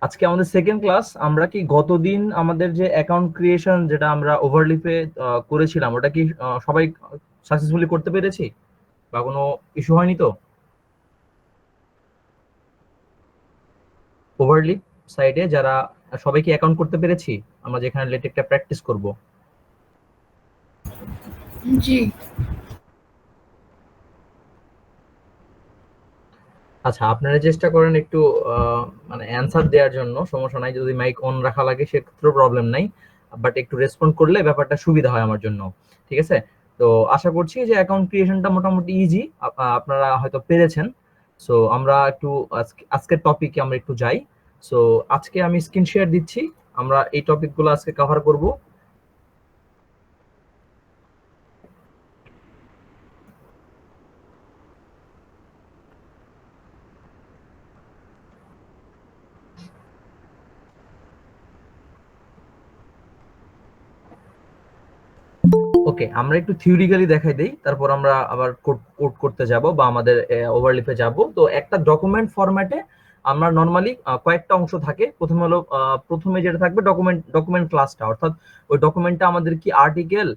আজকে আমাদের second class. আমরা কি গতদিন আমাদের যে অ্যাকাউন্ট ক্রিয়েশন যেটা আমরা ওভারলিপে করেছিলাম ওটা কি সবাই সাকসেসফুলি করতে পেরেছি বা কোনো ইস্যু হয়নি তো? ওভারলিপ সাইডে যারা সবাই কি অ্যাকাউন্ট করতে পেরেছি আমরা যেখানে লেটেকটা প্র্যাকটিস করব? জি। আচ্ছা, আপনারা চেষ্টা করেন একটু মানে অ্যান্সার দেওয়ার জন্য। সমস্যা নাই, যদি মাইক অন রাখা লাগে সেক্ষেত্রেও প্রবলেম নাই, বাট একটু রেসপন্ড করলে ব্যাপারটা সুবিধা হয় আমার জন্য। ঠিক আছে? তো আশা করছি যে অ্যাকাউন্ট ক্রিয়েশনটা মোটামুটি ইজি, আপনারা হয়তো পেরেছেন। সো আমরা একটু আজকের টপিকে আমরা একটু যাই। সো আজকে আমি স্ক্রিন শেয়ার দিচ্ছি, আমরা এই টপিকগুলো আজকে কভার করব। ওকে, আমরা একটু থিওরিক্যালি দেখাই দেই, তারপর আমরা আবার কোড করতে যাব বা আমাদের ওভারলিপে যাব। তো একটা ডকুমেন্ট ফরম্যাটে আমরা নরমালি কয়েকটা অংশ থাকে। প্রথমে হলো প্রথমে যেটা থাকবে ডকুমেন্ট ক্লাসটা, অর্থাৎ ওই ডকুমেন্টটা আমাদের কি আর্টিকেল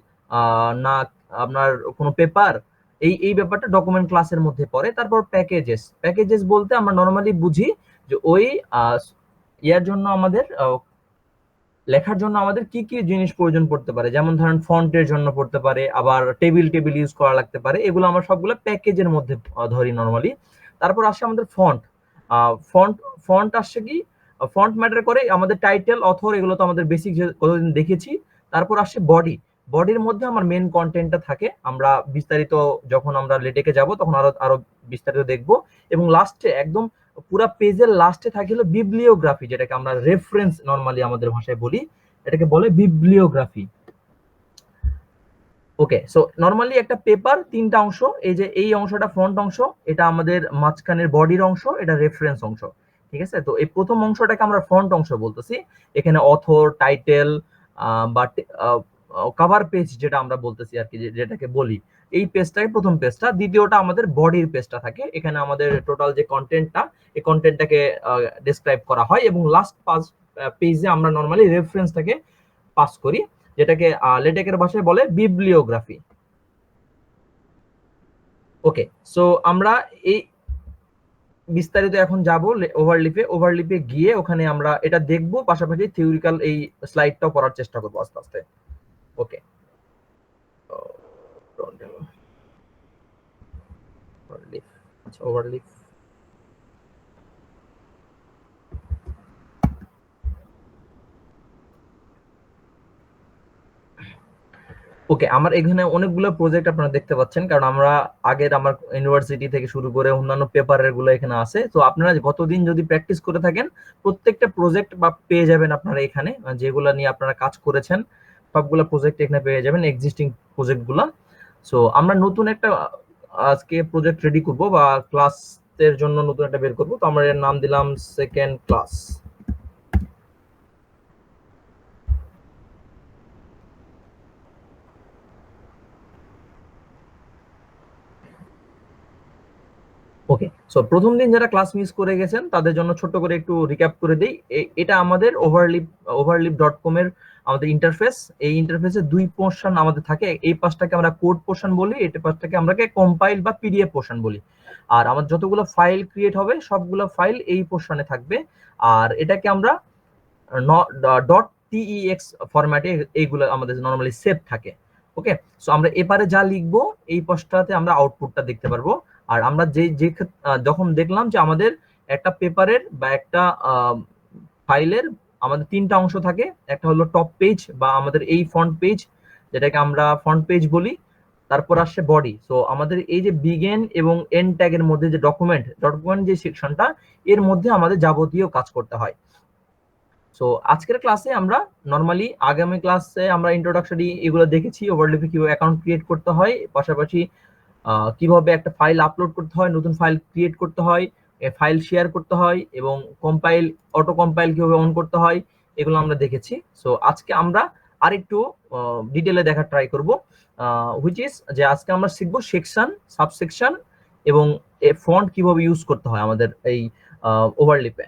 না আপনার কোনো পেপার, এই ব্যাপারটা ডকুমেন্ট ক্লাসের মধ্যে পড়ে। তারপর প্যাকেজেস বলতে আমরা নরমালি বুঝি যে ওই ইয়ার জন্য আমাদের লেখার জন্য আমাদের কি কি জিনিস প্রয়োজন পড়তে পারে, যেমন ধরেন ফন্টের জন্য পড়তে পারে, আবার টেবিল ইউজ করা লাগতে পারে। এগুলো আমরা সবগুলো প্যাকেজের মধ্যে ধরি নরমালি। তারপর আসে আমাদের ফন্ট। ফন্ট ফন্ট আসছে কি, ফন্ট ম্যাটার করে। আমাদের টাইটেল, অথর, এগুলো তো আমাদের বেসিক কতদিন দেখেছি। তারপর আসছে বডির মধ্যে আমার মেন কন্টেন্টটা থাকে। আমরা বিস্তারিত যখন আমরা লেটেকে যাব তখন আরো আরো বিস্তারিত দেখব। এবং লাস্টে একদম পুরা পেজের লাস্টে থাকে হলো বিবলিওগ্রাফি, যেটাকে আমরা রেফারেন্স নরমালি আমাদের ভাষায় বলি, এটাকে বলে বিবলিওগ্রাফি। ওকে, সো নরমালি একটা পেপার তিনটা অংশ। এই যে এই অংশটা ফ্রন্ট অংশ, এটা আমাদের মাঝখানের বডির অংশ, এটা রেফারেন্স অংশ। ঠিক আছে? তো এই প্রথম অংশটাকে আমরা ফ্রন্ট অংশ বলতেছি। এখানে অথর, টাইটেল বা কভার পেজ যেটা আমরা বলতেছি আর কি, যেটাকে বলি, এই পেজটাকে প্রথম পেজটা। দ্বিতীয়টা আমাদের বডির পেজটা থাকে, এখানে আমাদের টোটাল যে কন্টেন্টটা, এই কন্টেন্টটাকে ডেসক্রাইব করা হয়। এবং লাস্ট পেজে আমরা নরমালি রেফারেন্সটাকে পাস করি, যেটাকে লেটেকের ভাষায় বলে বিবলিওগ্রাফি। ওকে, সো আমরা এই বিস্তারিত এখন যাব ওভারলিপে গিয়ে ওখানে আমরা এটা দেখব, পাশাপাশি থিওরিক্যাল এই স্লাইডটাও পড়ার চেষ্টা করবো আস্তে আস্তে। ওকে, ওভারলিপ। ওকে, আমার এখানে অনেকগুলো প্রজেক্ট আপনারা দেখতে পাচ্ছেন, কারণ আমরা আগের আমার ইউনিভার্সিটি থেকে শুরু করে অন্যান্য পেপারের গুলো এখানে আছে। তো আপনারা গতদিন যদি প্র্যাকটিস করে থাকেন, প্রত্যেকটা প্রজেক্ট বা পেয়ে যাবেন আপনারা এখানে, যেগুলো নিয়ে আপনারা কাজ করেছেন সবগুলো প্রজেক্ট এখানে পেয়ে যাবেন, এক্সিস্টিং প্রজেক্ট গুলা। সো আমরা নতুন একটা আজকে প্রজেক্ট রেডি করব বা ক্লাসের জন্য নতুন একটা বের করব। তো আমরা এর নাম দিলাম সেকেন্ড ক্লাস। ওকে, সো প্রথম দিন যারা ক্লাস মিস করে গেছেন তাদের জন্য ছোট্ট করে একটু রিক্যাপ করে দেই। এটা আমাদের ওভারলিপ.com এর আমাদের ইন্টারফেস। এই ইন্টারফেসে দুই পোর্শন আমাদের থাকে। এই পাশটাকে আমরা কোড পোর্শন বলি, এই পাশটাকে আমরা কম্পাইল বা পিডিএফ পোর্শন বলি। আর আমার যতগুলো ফাইল ক্রিয়েট হবে সবগুলো ফাইল এই পোর্শনে থাকবে। আর এটাকে আমরা .tex ফরম্যাটে এইগুলো আমাদের নরমালি সেভ থাকে। ওকে, সো আমরা এপারে যা লিখবো এই পাশটাতে আমরা আউটপুটটা দেখতে পারবো। আর আমরা যখন দেখলাম যে আমাদের একটা পেপারের বা একটা ফাইলের আমাদের তিনটা অংশ থাকে, একটা হলো টপ পেজ বা আমাদের এই ফ্রন্ট পেজ, যেটাকে আমরা ফ্রন্ট পেজ বলি। তারপর আসছে বডি। সো আমাদের এই যে বিগিন এবং এন্ড ট্যাগের মধ্যে যে ডকুমেন্ট যে সেকশনটা, এর মধ্যে আমাদের যাবতীয় কাজ করতে হয়। সো আজকের ক্লাসে আমরা নরমালি, আগামী ক্লাসে আমরা ইন্ট্রোডাকশনারি এগুলো দেখেছি, ওভারলিপে কিভাবে অ্যাকাউন্ট ক্রিয়েট করতে হয়, পাশাপাশি কিভাবে একটা ফাইল আপলোড করতে হয়, নতুন ফাইল ক্রিয়েট করতে হয়, ফাইল শেয়ার করতে হয়, এবং অটো কম্পাইল কিভাবে অন করতে হয়, এগুলো আমরা দেখেছি। সো আজকে আমরা আরেকটু ডিটেলে দেখার ট্রাই করব, হুইচ ইজ যে আজকে আমরা শিখবো সেকশন, সাবসেকশন এবং ফন্ট কিভাবে ইউজ করতে হয় আমাদের এই ওভারলিপে।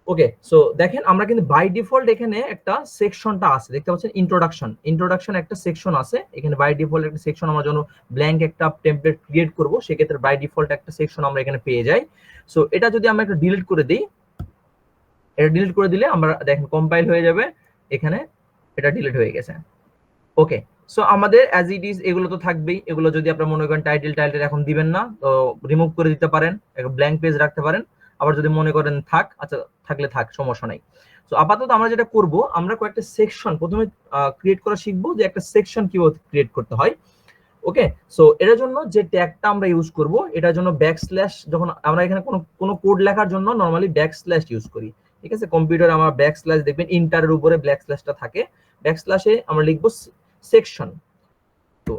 ওকে, সো দেখেন আমরা কিন্তু বাই ডিফল্ট এখানে একটা সেকশনটা আছে, দেখতে পাচ্ছেন ইন্ট্রোডাকশন একটা সেকশন আছে এখানে। বাই ডিফল্ট একটা সেকশন আমরা যখন ব্ল্যাঙ্ক একটা টেমপ্লেট ক্রিয়েট করব সেক্ষেত্রে বাই ডিফল্ট একটা সেকশন আমরা এখানে পেয়ে যাই। সো এটা যদি আমরা একটা ডিলিট করে দিই, এটা ডিলিট করে দিলে আমরা দেখেন কম্পাইল হয়ে যাবে, এখানে এটা ডিলিট হয়ে গেছে। ওকে, সো আমাদের অ্যাজ ইট ইজ এগুলো তো থাকবেই। এগুলো যদি আপনারা মনে করেন টাইটেল এখন দিবেন না, তো রিমুভ করে দিতে পারেন, একটা ব্ল্যাঙ্ক পেজ রাখতে পারেন। আবার যদি মনে করেন থাক, আচ্ছা থাকলে থাক, সমস্যা নাই। সো আপাতত আমরা যেটা করব, আমরা কয়েকটা সেকশন প্রথমে ক্রিয়েট করা শিখবো, যে একটা সেকশন কিভাবে ক্রিয়েট করতে হয়। ওকে, সো এটার জন্য যে ট্যাগটা আমরা ইউজ করব, এটার জন্য ব্যাকস্ল্যাশ, যখন আমরা এখানে কোনো কোড লেখার জন্য নরমালি ব্যাকস্ল্যাশ ইউজ করি, ঠিক আছে। কম্পিউটারে আমার ব্যাকস্ল্যাশ দেখবেন ইন্টারের উপরে ব্যাকস্ল্যাশটা থাকে, ব্যাকস্ল্যাশে আমরা লিখবো সেকশন। তো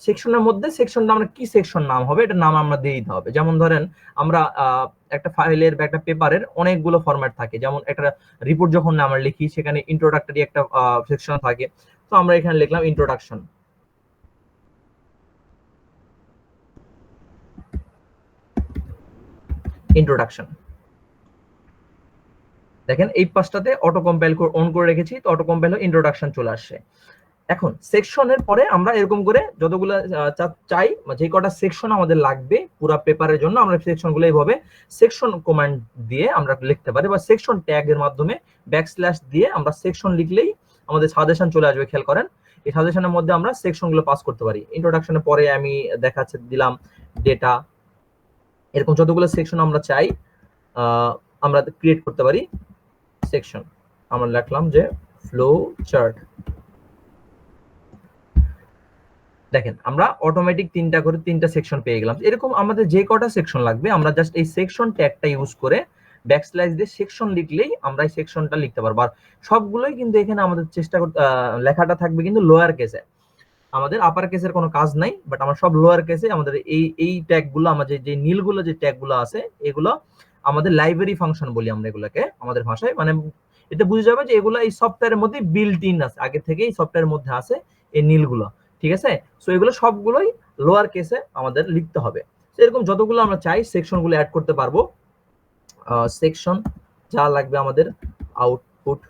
সেকশনের মধ্যে সেকশনটা আমরা কি সেকশন নাম হবে, এটা নাম আমরা দিয়ে দিতে হবে। যেমন ধরেন আমরা একটা ফাইলের বা একটা পেপারের অনেকগুলো ফরম্যাট থাকে, যেমন একটা রিপোর্ট যখন আমরা লিখি সেখানে ইন্ট্রোডাক্টরি একটা সেকশন থাকে। তো আমরা এখানে লিখলাম ইন্ট্রোডাকশন। দেখেন এই পাঁচটাতে অটো কম্পাইল অন করে রেখেছি, তো অটো কম্পাইল ইন্ট্রোডাকশন চলে আসছে। এখন সেকশনের পরে আমরা এরকম করে যতগুলো চাই, যে কটা সেকশন আমাদের লাগবে পুরো পেপারের জন্য, আমরা সেকশনগুলো এইভাবে সেকশন কমান্ড দিয়ে আমরা লিখতে পারি, বা সেকশন ট্যাগের মাধ্যমে ব্যাকস্ল্যাশ দিয়ে আমরা সেকশন লিখলেই আমাদের সাজেশন চলে আসবে। খেয়াল করেন, এই সাজেশনের মধ্যে আমরা সেকশনগুলো পাস করতে পারি। ইন্ট্রোডাকশনের পরে আমি দেখাচ্ছি দিলাম ডেটা, এরকম যতগুলো সেকশন আমরা চাই আমরা ক্রিয়েট করতে পারি সেকশন। আমরা লিখলাম যে ফ্লো চার্ট। দেখেন আমরা অটোমেটিক তিনটা সেকশন পেয়ে গেলাম। এরকম আমাদের যে কটা সেকশন লাগবে আমরা জাস্ট এই সেকশন ট্যাগটা ইউজ করে ব্যাকস্ল্যাশ দিয়ে সেকশন লিখলেই আমরা এই সেকশনটা লিখতে পারবো। আর সবগুলোই কিন্তু এখানে আমাদের চেষ্টা করতে লেখাটা থাকবে কিন্তু লোয়ার কেসে, আমাদের আপার কেসের কোনো কাজ নাই, বাট আমরা সব লোয়ার কেসে আমাদের এই ট্যাগগুলো, আমাদের যে নীলগুলো যে ট্যাগগুলো আছে এগুলো আমাদের লাইব্রেরি ফাংশন বলি আমরা এগুলোকে আমাদের ভাষায়। মানে এতে বুঝে যাবে যে এগুলো এই সফটওয়্যারের মধ্যে বিল্ট ইন আছে, আগে থেকেই সফটওয়্যারের মধ্যে আছে এই নীলগুলো, ঠিক আছে। সো এগুলো সবগুলোই লোয়ার কেসে আমাদের লিখতে হবে। এরকম যতগুলো আমরা চাই সেকশনগুলো অ্যাড করতে পারবো। সেকশন যা লাগবে আমাদের আউটপুট,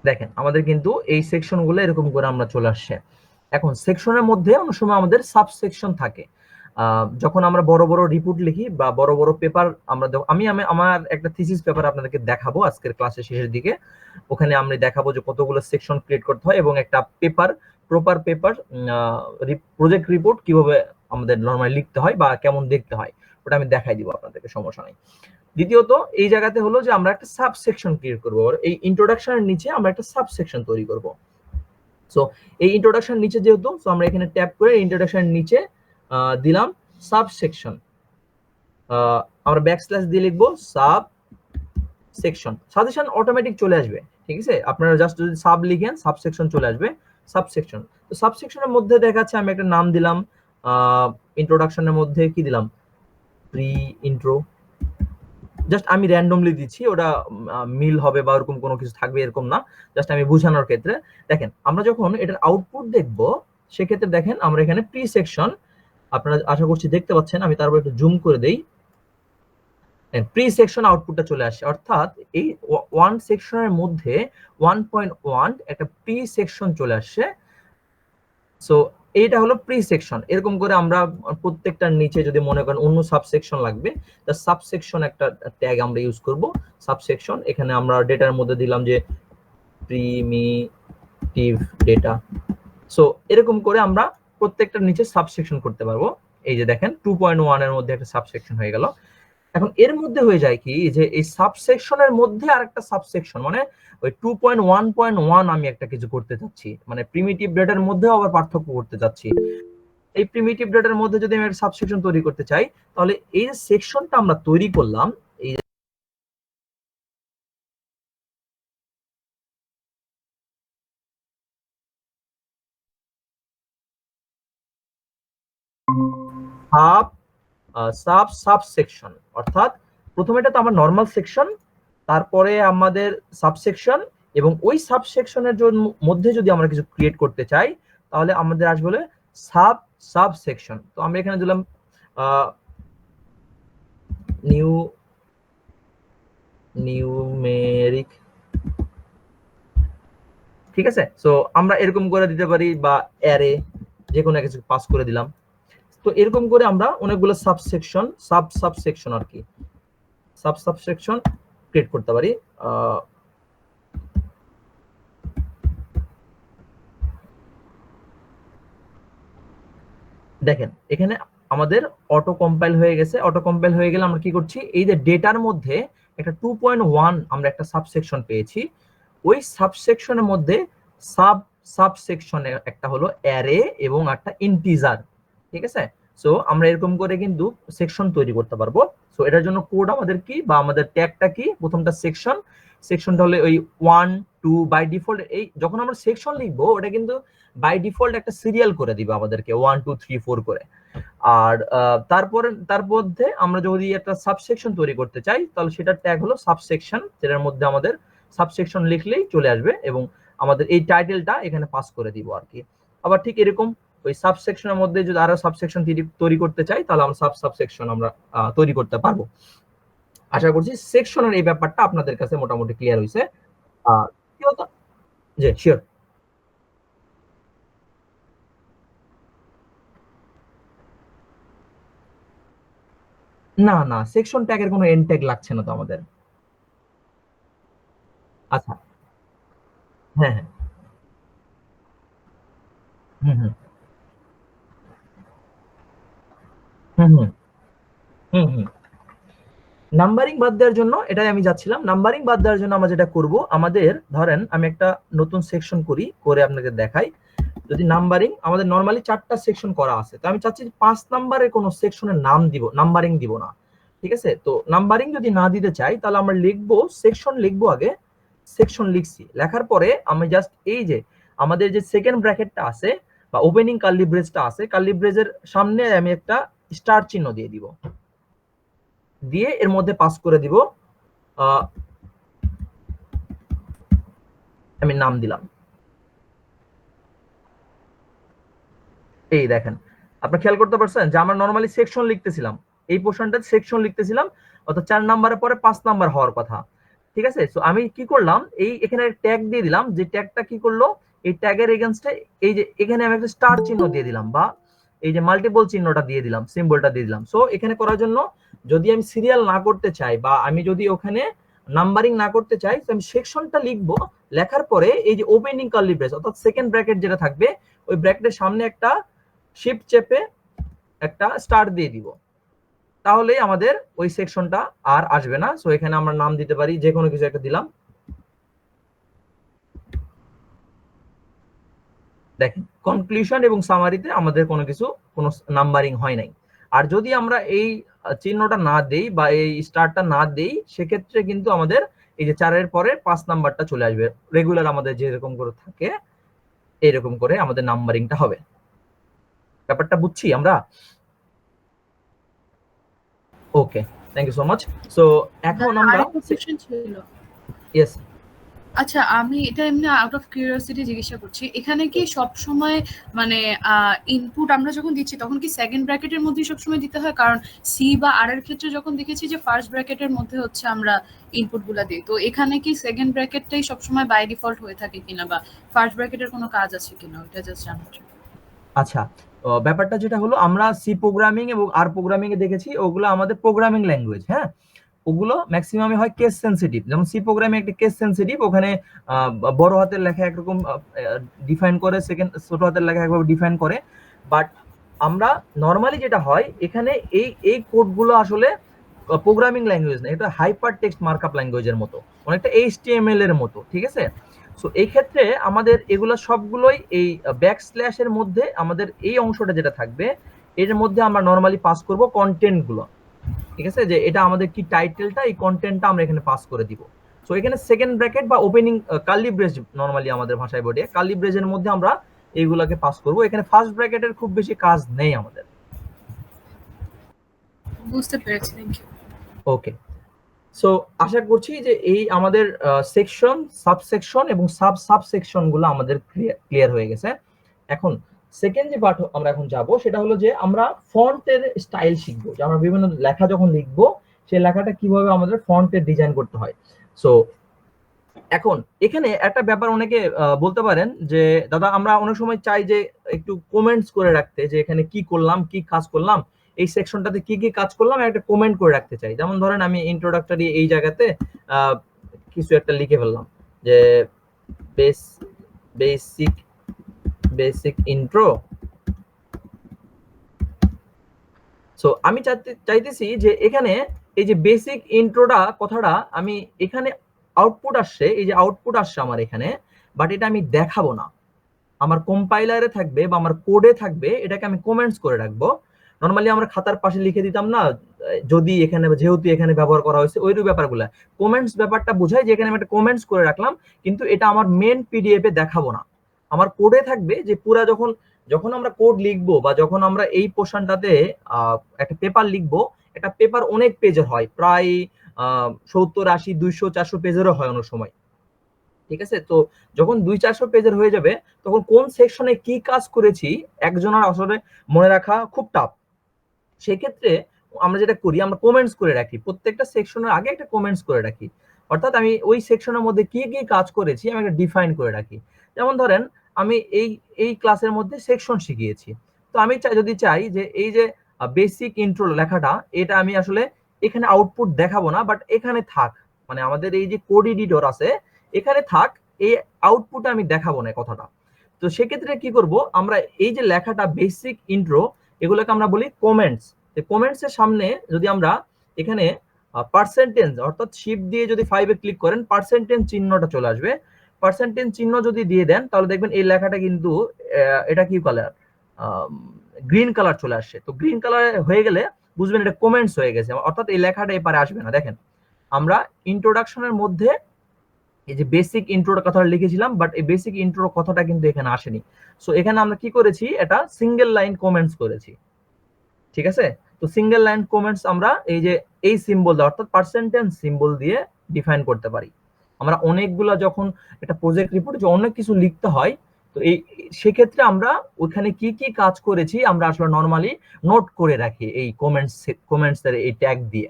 দেখেন আমাদের কিন্তু এই সেকশনগুলো এরকম করে আমরা চলে আসছে। এখন সেকশনের মধ্যে অনেক সময় আমাদের সাবসেকশন থাকে। যখন আমরা বড় বড় রিপোর্ট লিখি বা বড় বড় পেপার আমরা আমি আমার একটা থিসিস পেপার আপনাদেরকে দেখাবো আজকের ক্লাসের শেষের দিকে। ওখানে আমরা দেখাবো যে কতগুলো সেকশন ক্রিয়েট করতে হয় এবং একটা প্রপার পেপার প্রজেক্ট রিপোর্ট কিভাবে আমাদের নরমালি লিখতে হয় বা কেমন দেখতে হয়, ওটা আমি দেখাই দিব আপনাদেরকে, সমস্যা নাই। দ্বিতীয়ত এই জায়গাতে হলো যে আমরা একটা সাবসেকশন ক্রিয়েট করব, এই ইন্ট্রোডাকশনের নিচে আমরা একটা সাবসেকশন তৈরি করব। সো এই ইন্ট্রোডাকশন নিচে যেহেতু, সো আমরা এখানে ট্যাপ করে ইন্ট্রোডাকশন নিচে দিলাম সাবসেকশন, আমরা ব্যাকস্ল্যাশ দিয়ে লিখবো সাব সেকশন, সাজেশন অটোমেটিক চলে আসবে, ঠিক আছে। আপনারা জাস্ট যদি সাব লিখেন সাবসেকশন চলে আসবে, সাবসেকশন। তো সাবসেকশনের মধ্যে দেখাচ্ছে আমি একটা নাম দিলাম, ইন্ট্রোডাকশনের মধ্যে কি দিলাম, প্রি ইন্ট্রো, জাস্ট আমি র্যান্ডমলি দিচ্ছি, ওটা মিল হবে বা এরকম কোনো কিছু থাকবে এরকম না, জাস্ট আমি বোঝানোর ক্ষেত্রে। দেখেন আমরা যখন এটার আউটপুট দেখব সেক্ষেত্রে দেখেন আমরা এখানে প্রি সেকশন, আপনারা আশা করছি দেখতে পাচ্ছেন, আমি তারপর একটু জুম করে দেই, প্রি সেকশন আউটপুটটা চলে আসে। অর্থাৎ এই ওয়ান সেকশনের মধ্যে 1.1 একটা প্রি সেকশন চলে আসছে। সো এইটা হলো প্রি সেকশন। এরকম করে আমরা প্রত্যেকটার নিচে যদি মনে করেন অন্য সাবসেকশন লাগবে, তা সাবসেকশন একটা ট্যাগ আমরা ইউজ করব, সাবসেকশন। এখানে আমরা ডেটার মধ্যে দিলাম যে প্রিমিটিভ ডেটা। সো এরকম করে আমরা প্রত্যেকটার নিচে সাবসেকশন করতে পারবো। এই যে দেখেন 2.1 এর মধ্যে একটা সাবসেকশন হয়ে গেল। এখন এর মধ্যে হয়ে যায় কি, যে এই সাবসেকশনের মধ্যে আরেকটা সাবসেকশন, মানে ওই 2.1.1 আমি একটা কিছু করতে চাচ্ছি, মানে প্রিমিটিভ ডেটার মধ্যেও আবার পার্থক্য করতে চাচ্ছি। এই প্রিমিটিভ ডেটার মধ্যে যদি আমি একটা সাবসেকশন তৈরি করতে চাই, তাহলে এই যে সেকশনটা আমরা তৈরি করলাম, এই সাব সাবসেকশন, অর্থাৎ প্রথমে এটা তো আমার নরমাল সেকশন, তারপরে আমাদের সাবসেকশন, এবং ওই সাবসেকশনের মধ্যে যদি আমরা কিছু ক্রিয়েট করতে চাই তাহলে আমাদের আসবে সাবসেকশন। তো আমরা এখানে দিলাম নিউমেরিক, ঠিক আছে। সো আমরা এরকম করে দিতে পারি, বা অ্যারে যে কোনো কিছু পাস করে দিলাম। তো এরকম করে আমরা অনেকগুলো সাবসেকশন সাবসেকশন আর কি সাবসেকশন ক্রিয়েট করতে পারি। দেখেন এখানে আমাদের অটো কম্পাইল হয়ে গেছে। অটো কম্পাইল হয়ে গেলে আমরা কি করছি, এই যে ডেটার মধ্যে একটা 2.1 আমরা একটা সাবসেকশন পেয়েছি। ওই সাবসেকশনের মধ্যে সাবসেকশনে একটা হলো অ্যারে এবং একটা ইন্টিজার, ঠিক আছে। সো আমরা এরকম করে কিন্তু সেকশন তৈরি করতে পারবো। সো এটার জন্য কোড আমাদের কি, বা আমাদের ট্যাগটা কি, প্রথমটা সেকশনটা হলে ওই 1 2 বাই ডিফল্ট। এই যখন আমরা সেকশন লিখবো ওটা কিন্তু বাই ডিফল্ট একটা সিরিয়াল করে দিবে আমাদেরকে 1 2 3 4 করে। আর তারপরে তার মধ্যে আমরা যদি একটা সাবসেকশন তৈরি করতে চাই তাহলে সেটার ট্যাগ হলো সাবসেকশন, যেটার মধ্যে আমাদের সাবসেকশন লিখলেই চলে আসবে এবং আমাদের এই টাইটেলটা এখানে পাস করে দিব আর কি। আবার ঠিক এরকম ওই সাবসেকশনের মধ্যে যদি আরো সাবসেকশন তৈরি করতে চাই তাহলে আমরা সাবসেকশন আমরা তৈরি করতে পারবো। আশা করছি সেকশনের এই ব্যাপারটা আপনাদের কাছে মোটামুটি ক্লিয়ার হয়েছে। কি হতো, জি শিওর। না না, সেকশন ট্যাগের কোনো এন্ড ট্যাগ লাগছে না তো আমাদের। আচ্ছা, হ্যাঁ হ্যাঁ, হুম হুম হুম হুম হুম হুম। নাম্বারিং বাদ দেওয়ার জন্য, এটাই আমি যাচ্ছিলাম, নাম্বারিং বাদ দেওয়ার জন্য আমরা যেটা করব, আমাদের ধরেন আমি একটা নতুন সেকশন করে আপনাকে দেখাই। যদি নাম্বারিং আমাদের নরমালি 4টা সেকশন করা আছে, তো আমি চাচ্ছি 5 নাম্বারের কোন সেকশনের নাম দিব, নাম্বারিং দিব না, ঠিক আছে। তো নাম্বারিং যদি না দিতে চাই তাহলে আমরা লিখবো সেকশন, লিখবো আগে সেকশন, লিখছি, লেখার পরে আমি জাস্ট এই যে আমাদের যে সেকেন্ড ব্র্যাকেটটা আছে বা ওপেনিং কার্লি ব্রেসটা আছে, কার্লি ব্রেসের সামনে আমি একটা স্টার চিহ্ন দিয়ে দিব, দিয়ে এর মধ্যে পাস করে দিব আমি নাম দিলাম। এই দেখেন, আপনি খেয়াল করতে পারছেন যে আমরা নরমালি সেকশন লিখতেছিলাম, এই পোর্শনটা সেকশন লিখতেছিলাম, অর্থাৎ 4 নাম্বারের পরে 5 নাম্বার হওয়ার কথা, ঠিক আছে। সো আমি কি করলাম, এই এখানে ট্যাগ দিয়ে দিলাম, যে ট্যাগটা কি করলো, এই ট্যাগের এগেইনস্টে এই যে এখানে আমি একটা স্টার চিহ্ন দিয়ে দিলাম, বা এই যে মাল্টিপল চিহ্নটা দিয়ে দিলাম, সিম্বলটা দিয়ে দিলাম। সো এখানে করার জন্য যদি আমি সিরিয়াল না করতে চাই, বা আমি যদি ওখানে নাম্বারিং না করতে চাই, তো আমি সেকশনটা লিখবো, লেখার পরে এই যে ওপেনিং কার্লি ব্রেস অর্থাৎ সেকেন্ড ব্র্যাকেট যেটা থাকবে, ওই ব্র্যাকেটের সামনে একটা শিফট চেপে একটা স্টার দিয়ে দিব, তাহলেই আমাদের ওই সেকশনটা আর আসবে না। সো এখানে আমরা নাম দিতে পারি, যে কোনো কিছু একটা দিলাম। দেখেন কনক্লুশন এবং সামারিতে আমাদের কোনো কিছু কোনো নাম্বারিং হয় নাই। আর যদি আমরা এই চিহ্নটা না দেই বা এই স্টারটা না দেই, সেক্ষেত্রে কিন্তু আমাদের এই যে 4-এর পরে 5 নাম্বারটা চলে আসবে, রেগুলার আমাদের যেরকম করে থাকে এরকম করে আমাদের নাম্বারিংটা হবে। ব্যাপারটা বুঝছি আমরা? Okay, thank you so much. So এখন আমরা আরেকটা কোশ্চেন ছিল। ইয়েস, আচ্ছা, আমি এটা এমনি আউট অফ কিউরিওসিটি জিজ্ঞাসা করছি, এখানে কি সব সময় মানে ইনপুট আমরা যখন দিচ্ছি তখন কি সেকেন্ড ব্র্যাকেটের মধ্যেই সবসময় দিতে হয়? কারণ সি বা আর এর ক্ষেত্রে যখন দেখেছি যে ফার্স্ট ব্র্যাকেটের মধ্যে হচ্ছে আমরা ইনপুটগুলো দিই, তো এখানে কি সেকেন্ড ব্র্যাকেটটাই সবসময় বাই ডিফল্ট হয়ে থাকে কিনা, বা ফার্স্ট ব্র্যাকেটের কোনো কাজ আছে কিনা, ওটা জাস্ট জানার জন্য। আচ্ছা। ব্যাপারটা যেটা হলো, আমরা সি প্রোগ্রামিং এবং আর প্রোগ্রামিং এ দেখেছি, ওগুলো আমাদের প্রোগ্রামিং ল্যাঙ্গুয়েজ, হ্যাঁ। ওগুলো ম্যাক্সিমামে হয় কেস সেনসিটিভ, যেমন সি প্রোগ্রামিং একটা কেস সেনসিটিভ, ওখানে বড় হাতের লেখা একরকম ডিফাইন করে, সেকেন্ড ছোট হাতের লেখা একভাবে ডিফাইন করে। বাট আমরা নরমালি যেটা হয় এখানে এই কোডগুলো আসলে প্রোগ্রামিং ল্যাঙ্গুয়েজ না, এটা হাইপার টেক্সট মার্কআপ ল্যাঙ্গুয়েজের মতো, অনেকটা এইচটিএমএল এর মতো, ঠিক আছে। সো এই ক্ষেত্রে আমাদের এগুলো সবগুলোই এই ব্যাকস্ল্যাশ এর মধ্যে আমাদের এই অংশটা যেটা থাকবে, এর মধ্যে আমরা নরমালি পাস করব কন্টেন্ট গুলো, ঠিক আছে, যে এটা আমাদের কি টাইটেলটা, এই কন্টেন্টটা আমরা এখানে পাস করে দিব। সো এখানে সেকেন্ড ব্র্যাকেট বা ওপেনিং কার্লি ব্রেস, নরমালি আমাদের ভাষায় বলে কার্লি ব্রেসের মধ্যে আমরা এইগুলাকে পাস করব, এখানে ফার্স্ট ব্র্যাকেটের খুব বেশি কাজ নেই আমাদের। বুঝতে পেরেছি, থ্যাংক ইউ। ওকে, সো আশা করছি যে এই আমাদের সেকশন, সাবসেকশন এবং সাবসেকশন গুলো আমাদের ক্লিয়ার হয়ে গেছে। এখন সেকেন্ড যে পার্ট আমরা এখন যাব, সেটা হলো যে আমরা ফন্টের স্টাইল শিখবো, যে আমরা বিভিন্ন লেখা যখন লিখবো সেই লেখাটা কিভাবে আমাদের ফন্টে ডিজাইন করতে হয়। সো এখন এখানে একটা ব্যাপার অনেকে বলতে পারেন যে দাদা আমরা অনেক সময় চাই যে একটু কমেন্টস করে রাখতে, যে এখানে কি করলাম, কি কাজ করলাম, এই সেকশনটাতে কি কি কাজ করলাম একটা কমেন্ট করে রাখতে চাই। যেমন ধরেন আমি ইন্ট্রোডাক্টরি এই জায়গাতে কিছু একটা লিখে ফেললাম যে বেসিক বেসিক ইন্ট্রো। সো আমি চাইতেছি যে এখানে এই যে বেসিক ইন্ট্রোটা কথাটা আমি এখানে আউটপুট আসছে, এই যে আউটপুট আসছে আমার এখানে, বাট এটা আমি দেখাবো না, আমার কম্পাইলারে থাকবে বা আমার কোডে থাকবে, এটাকে আমি কমেন্টস করে রাখবো। নরমালি আমরা খাতার পাশে লিখে দিতাম না, যদি এখানে যেহেতু এখানে ব্যবহার করা হয়েছে ওই ব্যাপারগুলো। কমেন্টস ব্যাপারটা বোঝায় যে এখানে আমি একটা কমেন্টস করে রাখলাম, কিন্তু এটা আমার মেন পিডিএফ এ দেখাবো না, আমার কোডে থাকবে। যে পুরা যখন যখন আমরা কোড লিখবো বা যখন আমরা এই পোর্শনটাতে একটা পেপার লিখবো, একটা পেপার অনেক পেজের হয়, প্রায় 70, 80, 200, 400 পেজেরও হয় অনেক সময়, ঠিক আছে? তো যখন 200-400 পেজের হয়ে যাবে তখন কোন সেকশনে কি কাজ করেছি একজনের আসলে মনে রাখা খুব টাফ। সেক্ষেত্রে আমরা যেটা করি, আমরা কমেন্টস করে রাখি, প্রত্যেকটা সেকশনের আগে একটা কমেন্টস করে রাখি, অর্থাৎ আমি ওই সেকশনের মধ্যে কি কি কাজ করেছি আমি একটা ডিফাইন করে রাখি। যেমন ধরেন আমি এই এই ক্লাসের মধ্যে সেকশন শিখিয়েছি, তো আমি যদি চাই যে এই যে বেসিক ইন্ট্রো লেখাটা, এটা আমি আসলে এখানে আউটপুট দেখাবো না, বাট এখানে থাক, মানে আমাদের এই যে কোড এডিটর আছে এখানে থাক, এই আউটপুটে আমি দেখাবো না কথাটা। তো সেক্ষেত্রে কি করব, আমরা এই যে লেখাটা বেসিক ইন্ট্রো এগুলোকে আমরা বলি কমেন্টস। কমেন্টস এর সামনে যদি আমরা এখানে পার্সেন্টেজ অর্থাৎ শিফট দিয়ে যদি 5 এ ক্লিক করেন পার্সেন্টেজ চিহ্নটা চলে আসবে। পার্সেন্টেজ চিহ্ন যদি দিয়ে দেন তাহলে দেখবেন এই লেখাটা কিন্তু এটা কি কালার, গ্রিন কালার চলে আসছে। তো গ্রিন কালার হয়ে গেলে বুঝবেন এটা কমেন্টস হয়ে গেছে, অর্থাৎ এই লেখাটা এপারে আসবে না। দেখেন আমরা ইন্ট্রোডাকশনের মধ্যে এই যে বেসিক ইন্ট্রোর কথা লিখেছিলাম, বাট এই বেসিক ইন্ট্রোর কথাটা কিন্তু এখানে আসেনি। সো এখানে আমরা কি করেছি, এটা সিঙ্গেল লাইন কমেন্টস করেছি, ঠিক আছে? তো সিঙ্গেল লাইন কমেন্টস আমরা এই যে এই সিম্বল দিয়ে অর্থাৎ পার্সেন্টেজ সিম্বল দিয়ে ডিফাইন করতে পারি। আমরা অনেকগুলা যখন একটা প্রজেক্ট রিপোর্টে অনেক কিছু লিখতে হয়, তো এই সেক্ষেত্রে আমরা ওখানে কি কি কাজ করেছি আমরা আসলে নরমালি নোট করে রাখি এই কমেন্টস এর এই ট্যাগ দিয়ে।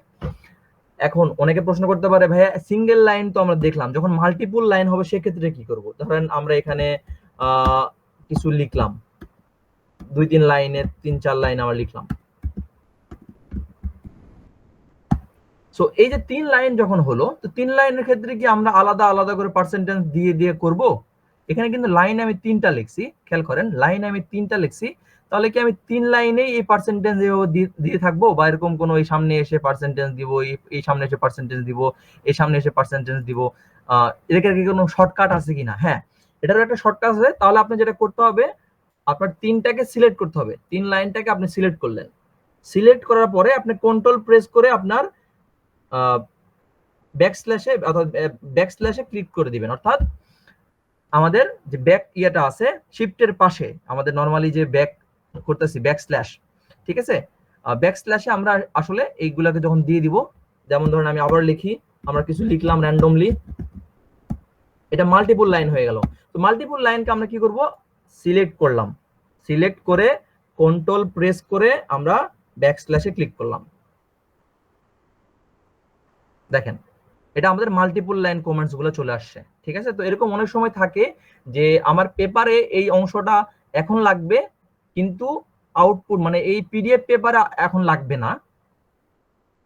এখন অনেকে প্রশ্ন করতে পারে ভাইয়া সিঙ্গেল লাইন তো আমরা দেখলাম, যখন মাল্টিপল লাইন হবে সেক্ষেত্রে কি করব? ধরেন আমরা এখানে কিছু লিখলাম, 2-3 লাইনের 3-4 লাইন আমরা লিখলাম। সো এই যে 3 লাইন যখন হলো, তো 3 লাইনের ক্ষেত্রে কি আমরা আলাদা আলাদা করে পার্সেন্টেজ দিয়ে দিয়ে করব? এখানে কিন্তু লাইন আমি 3টা লিখছি, খেয়াল করেন লাইন আমি 3টা লিখছি, তাহলে কি আমি 3 লাইনেই এই পার্সেন্টেজ দিয়ে থাকবো, বা এরকম কোনো এই সামনে এসে পার্সেন্টেজ দিব, এই সামনে এসে পার্সেন্টেজ দিব, এই সামনে এসে পার্সেন্টেজ দিব? এটার কি কোনো শর্টকাট আছে কিনা? হ্যাঁ, এটারও একটা শর্টকাট আছে। তাহলে আপনি যেটা করতে হবে, আপনার 3টাকে সিলেক্ট করতে হবে। 3 লাইনটাকে আপনি সিলেক্ট করলেন, সিলেক্ট করার পরে আপনি কন্ট্রোল প্রেস করে আপনার ব্যাকস্ল্যাশে ক্লিক করে দিবেন, অর্থাৎ আমাদের যে ব্যাক ইয়েটা আছে শিফটের পাশে আমাদের নরমালি যে ব্যাক করতেছি ব্যাকস্ল্যাশ, ঠিক আছে? ব্যাকস্ল্যাশে আমরা আসলে এইগুলাকে যখন দিয়ে দিব, যেমন ধরেন আমি আবার লিখি, আমরা কিছু লিখলাম র্যান্ডমলি, এটা মাল্টিপল লাইন হয়ে গেল। তো মাল্টিপল লাইনকে আমরা কি করব, সিলেক্ট করলাম, সিলেক্ট করে কন্ট্রোল প্রেস করে আমরা ব্যাকস্ল্যাশে ক্লিক করলাম। দেখেন এটা আমাদের মাল্টিপল লাইন কমেন্টস গুলো চলে আসছে, ঠিক আছে? তো এরকম অনেক সময় থাকে যে আমার পেপারে এই অংশটা এখন লাগবে, কিন্তু আউটপুট মানে এই পিডিএফ পেপারে এখন লাগবে না,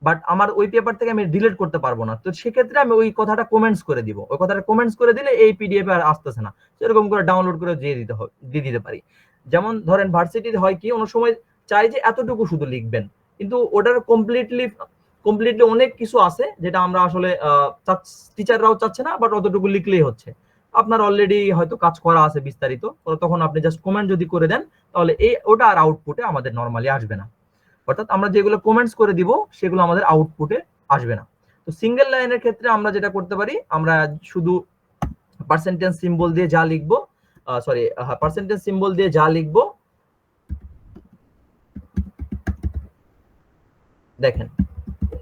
বাট আমার ওই পেপার থেকে আমি ডিলিট করতে পারবো না। তো সেক্ষেত্রে আমি ওই কথাটা কমেন্টস করে দিব, ওই কথাটা কমেন্টস করে দিলে এই পিডিএফ আর আসতেছে না, এরকম করে ডাউনলোড করে দিয়ে দিতে পারি। যেমন ধরেন ভার্সিটিতে হয় কি, অনেক সময় চাই যে এতটুকু শুধু লিখবেন, কিন্তু ওটার কমপ্লিটলি অনেক কিছু আছে যেটা আমরা আসলে টিচাররাও চাচ্ছে না, বাট অতটুকু লিখলেই হচ্ছে। আপনার অলরেডি হয়তো কাজ করা আছে বিস্তারিত, তখন আপনি জাস্ট কমেন্ট যদি করে দেন তাহলে ওটা আর আউটপুটে আমাদের নরমালি আসবে না, অর্থাৎ আমরা যেগুলো কমেন্টস করে দিব সেগুলো আমাদের আউটপুটে আসবে না। তো সিঙ্গেল লাইনের ক্ষেত্রে আমরা যেটা করতে পারি, আমরা শুধু পার্সেন্টেজ সিম্বল দিয়ে যা লিখবো, পার্সেন্টেজ সিম্বল দিয়ে যা লিখবো, দেখেন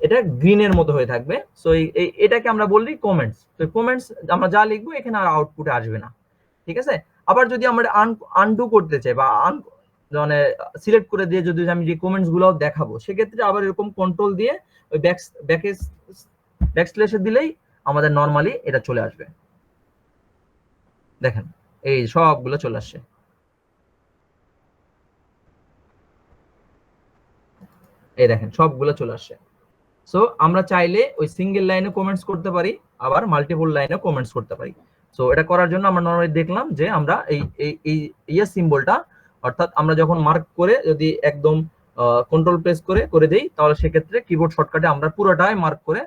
এটা গ্রিনের মতো হয়ে থাকবে। সো এটাকে আমরা বলি কমেন্টস। তো কমেন্টস আমরা যা লিখবো এখানে আর আউটপুটে আসবে না, ঠিক আছে? আবার যদি আমরা আনডু করতে চাই বা মানে সিলেক্ট করে দিয়ে যদি আমি যে কমেন্টস গুলো দেখাবো, সেক্ষেত্রে আবার এরকম কন্ট্রোল দিয়ে ওই ব্যাকস্ল্যাশে দিলেই আমাদের নর্মালি এটা চলে আসবে। দেখেন এই সবগুলো চলে আসছে। এই দেখেন সবগুলো চলে আসছে। সো আমরা চাইলে ওই সিঙ্গেল লাইনে কমেন্টস করতে পারি, আবার মাল্টিপল লাইনে কমেন্টস করতে পারি। সো এটা করার জন্য আমরা নরমালি দেখলাম যে আমরা এই এই ইয়েস সিম্বলটা, অর্থাৎ আমরা যখন মার্ক করে যদি একদম কন্ট্রোল প্রেস করে দেই, তাহলে সেক্ষেত্রে কিবোর্ড শর্টকাটে আমরা পুরোটাই মার্ক করে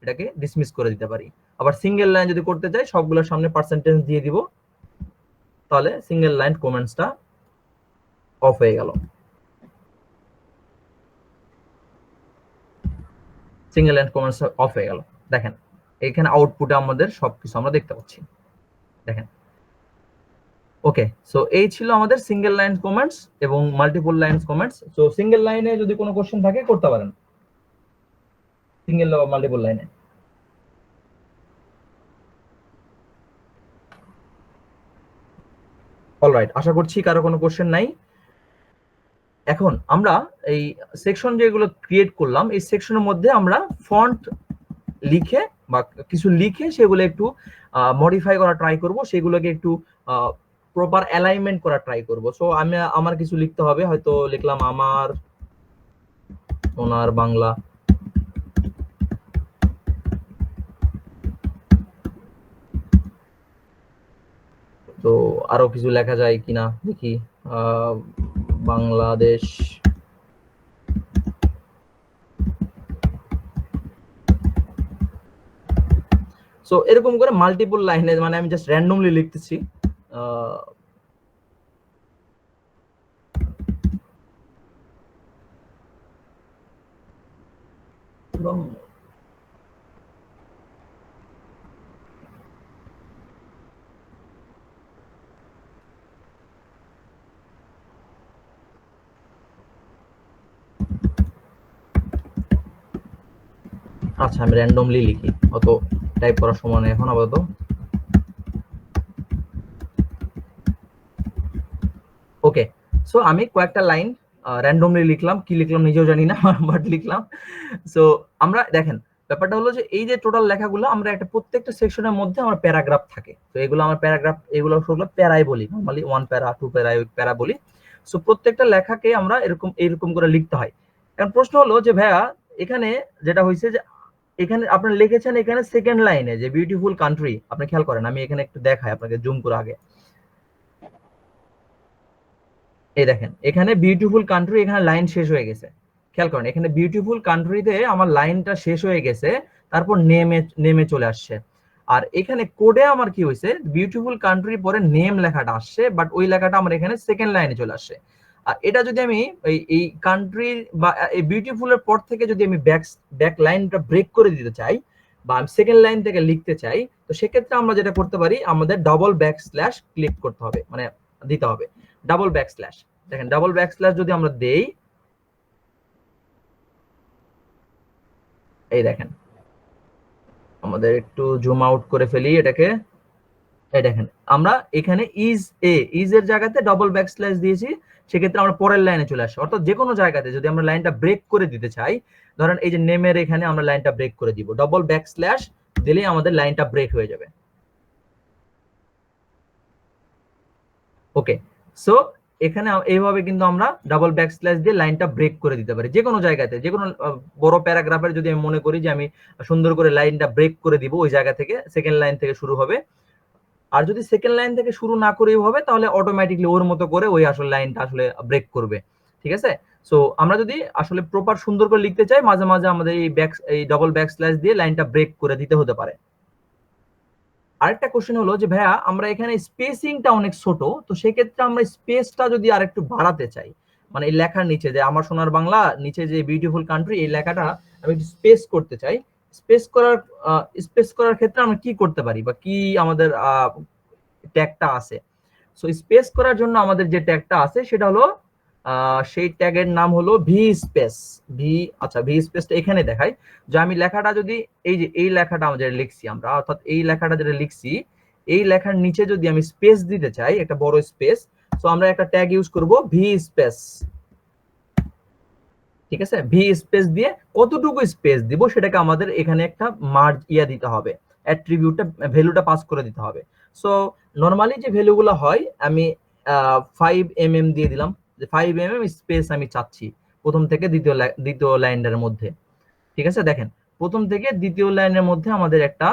এটাকে ডিসমিস করে দিতে পারি। আবার সিঙ্গেল লাইন যদি করতে চাই, সবগুলোর সামনে পার্সেন্টেজ দিয়ে দিব, তাহলে সিঙ্গেল লাইন কমেন্টসটা অফ হয়ে গেল। সিঙ্গেল লাইন কমেন্টস অফ হয়ে গেল। দেখেন এখানে আউটপুটে আমাদের সবকিছু আমরা দেখতে পাচ্ছি। দেখেন ওকে, সো এই ছিল আমাদের সিঙ্গেল লাইন কমেন্টস এবং multiple line comments. So single লাইনে যদি কোনো কোশ্চেন থাকে করতে পারেন, সিঙ্গেল বা মাল্টিপল লাইনে। অলরাইট, আশা করছি কারো কোনো কোশ্চেন নাই। এখন আমরা এই সেকশন যেগুলো ক্রিয়েট করলাম, এই সেকশনের মধ্যে আমরা ফন্ট লিখে বা কিছু লিখে সেগুলো একটু মডিফাই করা ট্রাই করব, সেগুলোকে একটু প্রপার অ্যালাইনমেন্ট করা ট্রাই করব। সো আমি আমার কিছু লিখতে হবে, হয়তো লিখলাম আমার সোনার বাংলা। তো আরো কিছু লেখা যায় কিনা দেখি, বাংলাদেশ। সো এরকম করে মাল্টিপল লাইনে, মানে আমি জাস্ট র্যান্ডমলি লিখতেছি। আচ্ছা আমি র্যান্ডমলি লিখি, অত টাইপ করার সময় নেই এখন আপাতত। ওকে, সো আমি কয়েকটা লাইন র্যান্ডমলি লিখলাম, কি লিখলাম নিজেও জানি না, বাট লিখলাম। সো আমরা দেখেন ব্যাপারটা হলো যে এই যে টোটাল লেখাগুলো আমরা একটা প্রত্যেকটা সেকশনের মধ্যে আমার প্যারাগ্রাফ থাকে। তো এগুলো আমার প্যারাগ্রাফ, এগুলো সবগুলো প্যারাই বলি, নরমালি 1 প্যারা 2 প্যারা প্যারা বলি। সো প্রত্যেকটা লেখাকে আমরা এরকম করে লিখতে হয়। এখন প্রশ্ন হলো যে ভাইয়া এখানে যেটা হয়েছে যে এখানে আপনারা লিখেছেন এখানে সেকেন্ড লাইনে যে বিউটিফুল কান্ট্রি, আপনি খেয়াল করেন, আমি এখানে একটু দেখাই আপনাকে জুম করে আগে। এই দেখেন এখানে বিউটিফুল কান্ট্রি, এখানে লাইন শেষ হয়ে গেছে। খেয়াল করেন এখানে বিউটিফুল কান্ট্রিতে আমার লাইনটা শেষ হয়ে গেছে, তারপর নেমে চলে আসছে। আর এখানে কোডে আমার কি হয়েছে, বিউটিফুল কান্ট্রি পরে নেম লেখাটা আসছে, বাট ওই লেখাটা আমার এখানে সেকেন্ড লাইনে চলে আসছে। আর এটা যদি আমি এই কান্ট্রি বা এই বিউটিফুলের পর থেকে যদি আমি ব্যাক লাইনটা ব্রেক করে দিতে চাই, বা আমি সেকেন্ড লাইন থেকে লিখতে চাই, তো সেক্ষেত্রে আমরা যেটা করতে পারি, আমাদের ডাবল ব্যাক স্ল্যাশ ক্লিক করতে হবে, মানে দিতে হবে ডাবল ব্যাক স্ল্যাশ। দেখেন ডাবল ব্যাক স্ল্যাশ যদি আমরা দেই, এই দেখেন আমাদের একটু জুম আউট করে ফেলি এটাকে। এই দেখেন আমরা এখানে ইজ এর জায়গাতে ডাবল ব্যাক স্ল্যাশ দিয়েছি, সেক্ষেত্রে আমরা পরের লাইনে চলে আসি। অর্থাৎ যে কোনো জায়গাতে যদি আমরা লাইনটা ব্রেক করে দিতে চাই, ধরেন এই যে নেমের এখানে আমরা লাইনটা ব্রেক করে দিব, ডাবল ব্যাক স্ল্যাশ দিলেই আমাদের লাইনটা ব্রেক হয়ে যাবে। ওকে, সো এখানে এইভাবে কিন্তু আমরা ডাবল ব্যাক স্ল্যাশ দিয়ে লাইনটা ব্রেক করে দিতে পারি যে কোনো জায়গাতে। যে কোনো বড় প্যারাগ্রাফের যদি আমি মনে করি যে আমি সুন্দর করে লাইনটা ব্রেক করে দিব, ওই জায়গা থেকে সেকেন্ড লাইন থেকে শুরু হবে। আর যদি সেকেন্ড লাইন থেকে শুরু না করেও হবে, তাহলে অটোমেটিকলি ওর মতো করে ওই আসলে লাইনটা আসলে ব্রেক করবে। ঠিক আছে, সো আমরা যদি আসলে প্রপার সুন্দর করে লিখতে চাই, মাঝে মাঝে আমাদের এই ডাবল ব্যাক স্ল্যাশ দিয়ে লাইনটা ব্রেক করে দিতে হতে পারে। আরেকটা কোশ্চেন হলো যে ভাইয়া আমরা এখানে স্পেসিংটা অনেক ছোট, তো সেক্ষেত্রে আমরা স্পেসটা যদি আরেকটু বাড়াতে চাই, মানে এই লেখার নিচে যে আমার সোনার বাংলা নিচে যে বিউটিফুল কান্ট্রি, এই লেখাটা আমি একটু স্পেস করতে চাই, স্পেস করার ক্ষেত্রে আমরা কি করতে পারি বা কি আমাদের ট্যাগটা আছে। সো স্পেস করার জন্য আমাদের যে ট্যাগটা আছে সেটা হলো সেই ট্যাগের নাম হলো ভি স্পেস। আচ্ছা ভি স্পেসটা এখানে দেখাই, যে আমি লেখাটা যদি এই যে এই লেখাটা আমরা যেটা লিখছি আমরা, অর্থাৎ এই লেখাটা যেটা লিখছি, এই লেখার নিচে যদি আমি স্পেস দিতে চাই, একটা বড় স্পেস, সো আমরা একটা ট্যাগ ইউজ করব ভি স্পেস, ঠিক আছে। ভি স্পেস দিয়ে কতটুকু স্পেস দিব সেটাকে আমাদের এখানে একটা মার্জ দিতে হবে, অ্যাট্রিবিউটটা ভ্যালুটা পাস করে দিতে হবে। সো নরমালি যে ভ্যালুগুলো হয় আমি 5 mm দিয়ে দিলাম, যে 5 mm স্পেস আমি চাচ্ছি প্রথম থেকে দ্বিতীয় লাইনের মধ্যে, ঠিক আছে। দেখেন প্রথম থেকে দ্বিতীয় লাইনের মধ্যে আমাদের একটা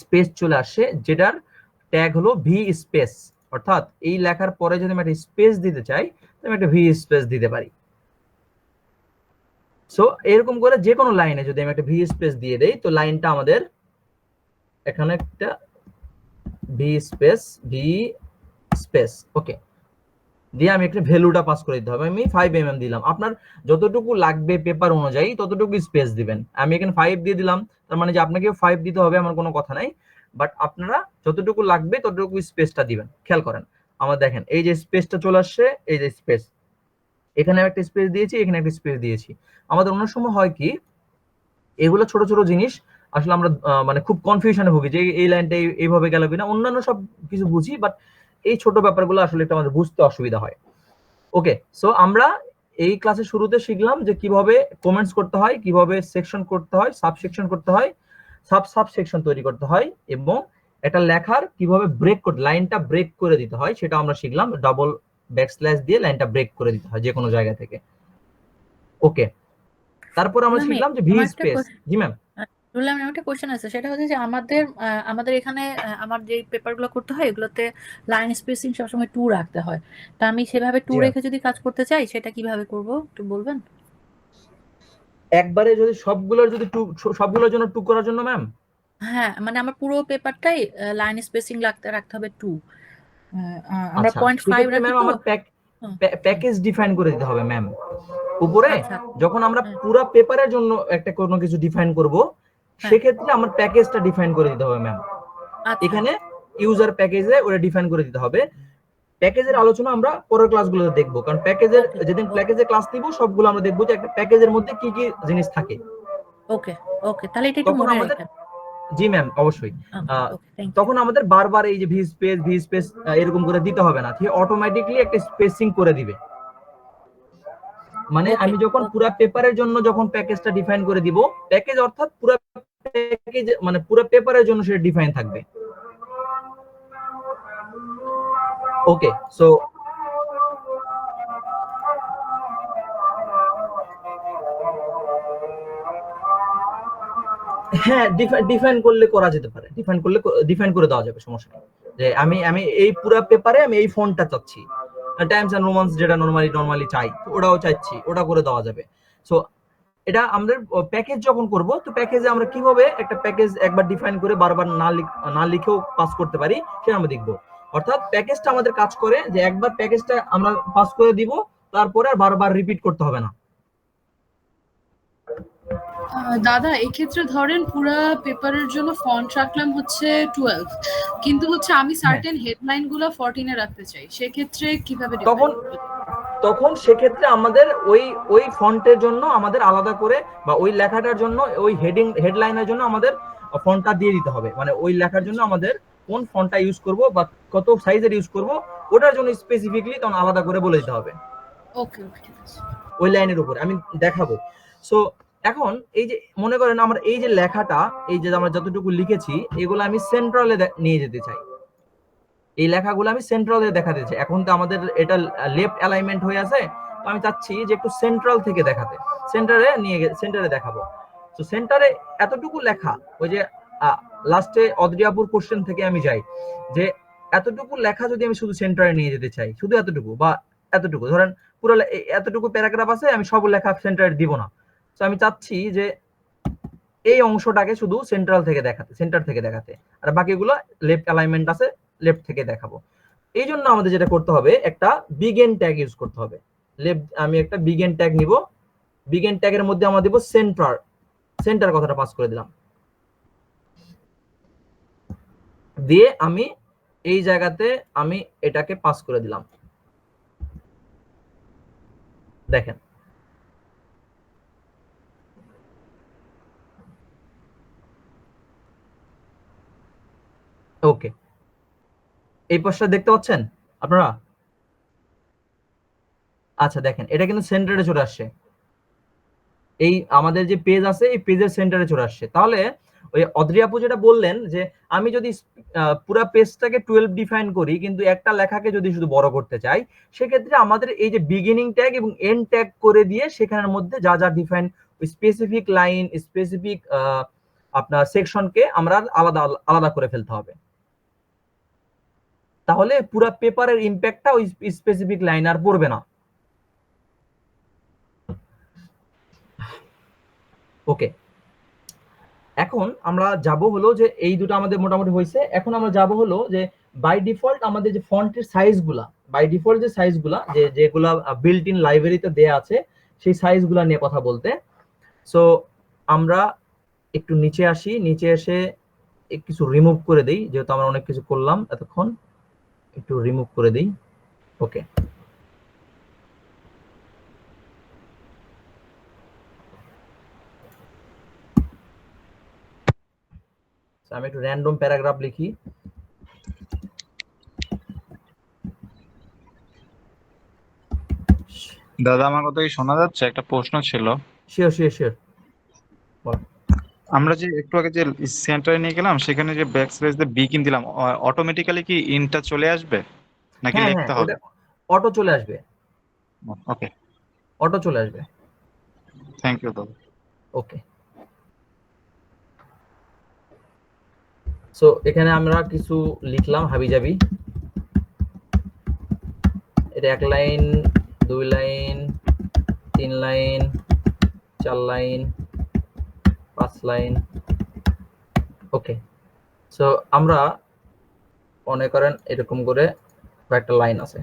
স্পেস চলে আসে, যেটার ট্যাগ হলো ভি স্পেস, অর্থাৎ এই লেখার পরে যদি আমি একটা স্পেস দিতে চাই তো আমি একটা ভি স্পেস দিতে পারি। সো এরকম করে যে কোনো লাইনে যদি আমি একটা ভি স্পেস দিয়ে দেই তো লাইনটা আমাদের এখানে একটা ভি স্পেস ওকে দিয়ে আমি একটা ভ্যালুটা পাস করে দিতে হবে। আমি 5 mm দিলাম, আপনার যতটুকু লাগবে পেপার অনুযায়ী ততটুকু স্পেস দিবেন। আমি এখানে 5 দিয়ে দিলাম, তার মানে যে আপনাকে 5 দিতে হবে আমার কোনো কথা নাই, বাট আপনারা যতটুকু লাগবে ততটুকু স্পেসটা দিবেন। খেয়াল করেন আমার, দেখেন এই যে স্পেসটা চলে আসছে, এই যে স্পেস, এখানে একটা স্পেস দিয়েছি, এখানে একটা স্পেস দিয়েছি। আমাদের অন্য সময় হয় কি এগুলো ছোট ছোট জিনিস আসলে আমরা মানে খুব কনফিউশনে ভুগি যে এই লাইনটা এইভাবে গেল কিনা, অন্যান্য সব কিছু বুঝি বাট এই ছোট ব্যাপারগুলো আসলে একটু আমাদের বুঝতে অসুবিধা হয়। ওকে, সো আমরা এই ক্লাসের শুরুতে শিখলাম যে কিভাবে কমেন্টস করতে হয়, কিভাবে সেকশন করতে হয়, সাব সেকশন করতে হয়, সাব সেকশন তৈরি করতে হয়, এবং একটা লেখার কিভাবে ব্রেক করতে, লাইনটা ব্রেক করে দিতে হয় সেটা আমরা শিখলাম। ডাবল ব্যাকস্ল্যাশ দিয়ে লাইনটা ব্রেক করে দিতে হয় যে কোনো জায়গা থেকে। ওকে, তারপর আমরা রুলামি, শিখলাম যে ভি আমার একটা স্পেস। জি ম্যাম। রুলামি, আমার একটা কোশ্চেন আছে, সেটা হচ্ছে যে আমাদের এখানে আমার যে পেপারগুলো করতে হয় এগুলোতে লাইন স্পেসিং সবসময় 2 রাখতে হয়। তা আমি সেভাবে 2 জি ম্যাম, রেখে যদি কাজ করতে চাই সেটা কিভাবে করব একটু বলবেন? একবারে যদি সবগুলোর যদি সবগুলোর জন্য টু করার জন্য ম্যাম। হ্যাঁ, মানে আমার পুরো পেপারটাই লাইন স্পেসিং রাখতে হবে 2। আমরা আচ্ছা, 0.5 সেক্ষেত্রে রাখি ম্যাম তো। আমার হুম, হুম। প্যাকেজ ডিফাইন করে দিতে হবে ম্যাম। উপরে আচ্ছা। যখন আমরা হ্যাঁ, পুরো পেপারের জন্য একটা কোনো কিছু ডিফাইন করব হ্যাঁ। সেক্ষেত্রে আমার প্যাকেজটা ডিফাইন করে দিতে হবে ম্যাম। আচ্ছা। এখানে ইউজার প্যাকেজে ওটা ডিফাইন করে দিতে হবে। প্যাকেজের আলোচনা আমরা পরের ক্লাসগুলোতে দেখবো, কারণ প্যাকেজের ওকে, যেদিন ওকে, প্যাকেজে ক্লাস নিব সবগুলো আমরা দেখবো যে একটা প্যাকেজের মধ্যে কি কি জিনিস থাকে। ওকে, ওকে, তাহলে এটা একটু তখন মনে আমাদের, রাখেন। জি ম্যাম অবশ্যই, ওকে, ওকে, থ্যাংক ইউ। তখন আমাদের বারবার এই যে ভি স্পেস এরকম করে দিতে হবে না, ঠিক অটোমেটিকলি একটা স্পেসিং করে দিবে। মানে ওকে, আমি যখন ওকে। পুরো পেপারের জন্য যখন প্যাকেজটা ডিফাইন করে দিব, প্যাকেজ অর্থাৎ পুরো প্যাকেজ মানে পুরো পেপারের জন্য সেটা ডিফাইন থাকবে। ওকে, সো হ্যাঁ, ডিফাইন করলে করা যেতে পারে, ডিফাইন করে দেওয়া যাবে, সমস্যা নেই। যে আমি এই পুরো পেপারে আমি এই ফন্টটা চাচ্ছি, টাইমস এন্ড রোমান্স যেটা নরমালি চাই ওটাও চাচ্ছি, ওটা করে দেওয়া যাবে। সো এটা আমাদের প্যাকেজ যখন করব তো প্যাকেজে আমরা কিভাবে একটা প্যাকেজ একবার ডিফাইন করে বারবার না লিখেও পাস করতে পারি সেটা আমরা দেখব। অর্থাৎ প্যাকেজটা আমাদের কাজ করে যে একবার প্যাকেজটা আমরা পাস করে দিব, তারপরে আর বারবার রিপিট করতে হবে না। দাদা এক্ষেত্রে ধরেন পুরা পেপারের জন্য ফন্ট রাখলাম হচ্ছে 12, কিন্তু হচ্ছে আমি হ্যাঁ, সার্টেন হেডলাইন গুলো 14 এ রাখতে চাই, সেক্ষেত্রে কিভাবে তখন ডিফাইন করবো? তখন সেক্ষেত্রে আমাদের ওই ওই ফন্টের জন্য আমাদের আলাদা করে, বা ওই লেখাটার জন্য ওই হেডলাইনের জন্য আমাদের ফন্টটা দিয়ে দিতে হবে। মানে ওই লেখার জন্য আমাদের কোন ফন্টটা ইউজ করব বা কত সাইজের ইউজ করব ওটার জন্য স্পেসিফিকলি তখন আলাদা করে বলে দিতে হবে ওকে, ওকে, ঠিক আছে। ওই লাইনের উপর আমি দেখাবো। সো এখন এই যে মনে করেন আমার এই যে লেখাটা, এই যে আমরা যতটুকু লিখেছি এগুলো আমি সেন্ট্রালে নিয়ে যেতে চাই, এই লেখাগুলো আমি সেন্ট্রালে দেখাতে চাই। এখন তো আমাদের এটা লেফট অ্যালাইনমেন্ট হয়ে আছে, তো আমি চাচ্ছি যে একটু সেন্ট্রাল থেকে দেখাতে, সেন্টারে দেখাবো। তো সেন্টারে এতটুকু লেখা, ওই যে লাস্টে অদ্রিয়াপুর কোশ্চেন থেকে আমি যাই যে এতটুকু লেখা যদি আমি শুধু সেন্টারে নিয়ে যেতে চাই, শুধু এতটুকু বা এতটুকু ধরেন পুরো এতটুকু প্যারাগ্রাফ আছে, আমি সব লেখা সেন্টারে দিব না। তো আমি চাচ্ছি যে এই অংশটাকে শুধু সেন্টার থেকে দেখাতে, আর বাকিগুলো লেফট অ্যালাইনমেন্ট আছে, লেফট থেকে দেখাবো। এই জন্য আমাদের যেটা করতে হবে একটা বিগেন ট্যাগ ইউজ করতে হবে। আমি একটা বিগেন ট্যাগ নিব, বিগেন ট্যাগের মধ্যে আমরা দিব সেন্টার কথাটা পাস করে দিলাম, দিয়ে আমি এই জায়গাতে আমি এটাকে পাস করে দিলাম। দেখেন ওকে, এই পাশটা দেখতে পাচ্ছেন আপনারা? আচ্ছা দেখেন এটা কিন্তু সেন্টারে চলে আসছে, এই আমাদের যে পেজ আছে এই পেজের সেন্টারে চলে আসছে। তাহলে ওই অদ্রি আপু যেটা বললেন যে আমি যদি পুরো পেজটাকে 12 ডিফাইন করি কিন্তু একটা লেখাকে যদি শুধু বড় করতে চাই, সেক্ষেত্রে আমাদের এই যে বিগিনিং ট্যাগ এবং এন্ড ট্যাগ করে দিয়ে সেখানের মধ্যে যা যা ডিফাইন স্পেসিফিক লাইন স্পেসিফিক আপনার সেকশনকে আমরা আলাদা আলাদা করে ফেলতে হবে। তাহলে পুরো পেপারের ইম্প্যাক্টটা ওই স্পেসিফিক লাইন আর পড়বে না। ওকে, এখন আমরা যাব হলো যে এই দুটো আমাদের মোটামুটি হয়েছে। এখন আমরা যাব হলো যে বাই ডিফল্ট আমাদের যে ফন্টের সাইজগুলা, বাই ডিফল্ট যে সাইজগুলা যেগুলা বিল্ট ইন লাইব্রেরিতে দেয়া আছে সেই সাইজগুলা নিয়ে কথা বলতে। সো আমরা একটু নিচে আসি, নিচে এসে কিছু রিমুভ করে দেই, যেহেতু আমরা অনেক কিছু করলাম এতক্ষণ, একটু রিমুভ করে দেই। ওকে, আমি একটু র্যান্ডম প্যারাগ্রাফ লিখি। দাদা আমার কথা কি শোনা যাচ্ছে? একটা প্রশ্ন ছিল। Sure sure sure. আমরা যে একটু আগে যে সেন্টারে নিয়ে গেলাম সেখানে যে ব্যাক স্পেস দিয়ে বিগিন দিলাম, অটোমেটিক্যালি কি ইনটা চলে আসবে নাকি হ্যাঁ হ্যাঁ, লিখতে হবে? ওটা অটো চলে আসবে, ওকে, অটো চলে আসবে। থ্যাংক ইউ দাদা। ওকে, সো এখানে আমরা কিছু লিখলাম হাবিজাবি। এটা 1 line 2 line 3 line 4 line 5 line. Okay, so আমরা মনে করেন এরকম করে কয়েকটা লাইন আছে।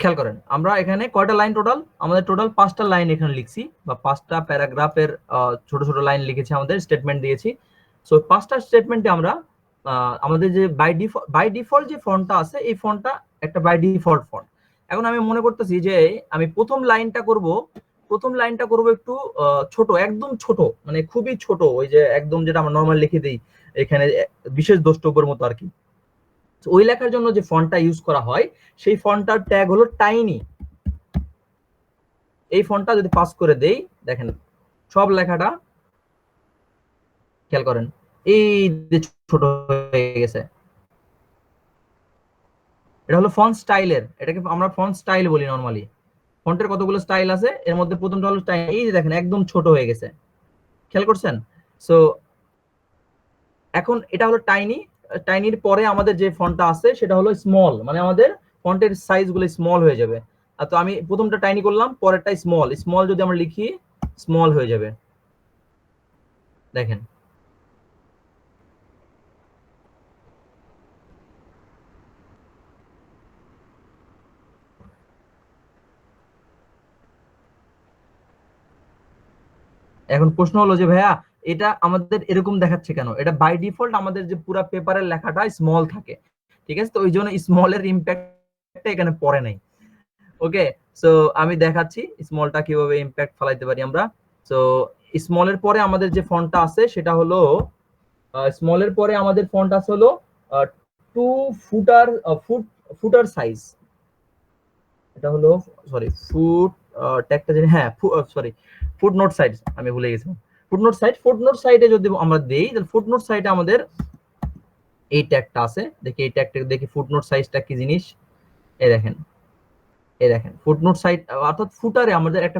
খেয়াল করেন আমরা এখানে কয়টা লাইন টোটাল, আমাদের টোটাল 5টা লাইন এখানে লিখছি, বা 5টা প্যারাগ্রাফের ছোট ছোট লাইন লিখেছি, আমাদের স্টেটমেন্ট দিয়েছি। সো 5টা স্টেটমেন্টে আমরা আমাদের যে বাই ডিফল্ট যে ফন্টটা আছে এই ফন্টটা একটা বাই ডিফল্ট ফন্ট। এখন আমি মনে করতেছি যে আমি প্রথম লাইনটা করব একটু ছোট, একদম ছোট, মানে খুবই ছোট, ওই যে একদম যেটা আমরা নরমাল লিখে দিই এখানে বিশেষ দ্রষ্টব্যের মতো আর কি। ওই লেখার জন্য যে ফন্টটা ইউজ করা হয় সেই ফন্টটার ট্যাগ হলো টাইনি। এই ফন্টটা যদি পাস করে দেই, দেখেন সব লেখাটা খেয়াল করেন এই যে ছোট হয়ে গেছে। এটা হলো ফন্ট স্টাইলের, এটাকে আমরা ফন্ট স্টাইল বলি নরমালি। ফন্টের কতগুলো স্টাইল আছে, এর মধ্যে প্রথমটা হলো স্টাইল। এই যে দেখেন একদম ছোট হয়ে গেছে, খেয়াল করছেন? সো এখন এটা হলো টাইনি, টাইনির পরে আমাদের যে ফন্টটা আছে সেটা হলো স্মল, মানে আমাদের ফন্টের সাইজ গুলো স্মল হয়ে যাবে। তো আমি প্রথমটা টাইনি করলাম, পরেরটা স্মল, স্মল যদি আমরা লিখি স্মল হয়ে যাবে, দেখেন। এখন প্রশ্ন হলো যে ভাইয়া এটা আমাদের এরকম দেখাচ্ছে কেন? এটা বাই ডিফল্ট আমাদের যে পুরো পেপারের লেখাটা স্মল থাকে, ঠিক আছে? তো ওই জন্য স্মলের ইম্প্যাক্টটা এখানে পড়ে নাই। ওকে, সো আমি দেখাচ্ছি স্মলটা কিভাবে ইম্প্যাক্ট ফলাইতে পারি আমরা। সো স্মলের পরে আমাদের যে ফন্টটা আছে সেটা হলো স্মলের পরে আমাদের ফন্ট আছে হলো 2 ফুটার সাইজ। এটা হলো সরি ফুট ট্যাগটা জানি, হ্যাঁ সরি ফুটনোট সাইজ, আমি ভুলে গেছি। ফুটনোট সাইডে যদি আমরা দেই তাহলে ফুটনোট সাইডে আমাদের এই ট্যাগটা আছে। দেখি এই ট্যাগটা দেখি, ফুটনোট সাইজটা কি জিনিস। এই দেখেন ফুটনোট সাইড, অর্থাৎ ফুটারে আমাদের একটা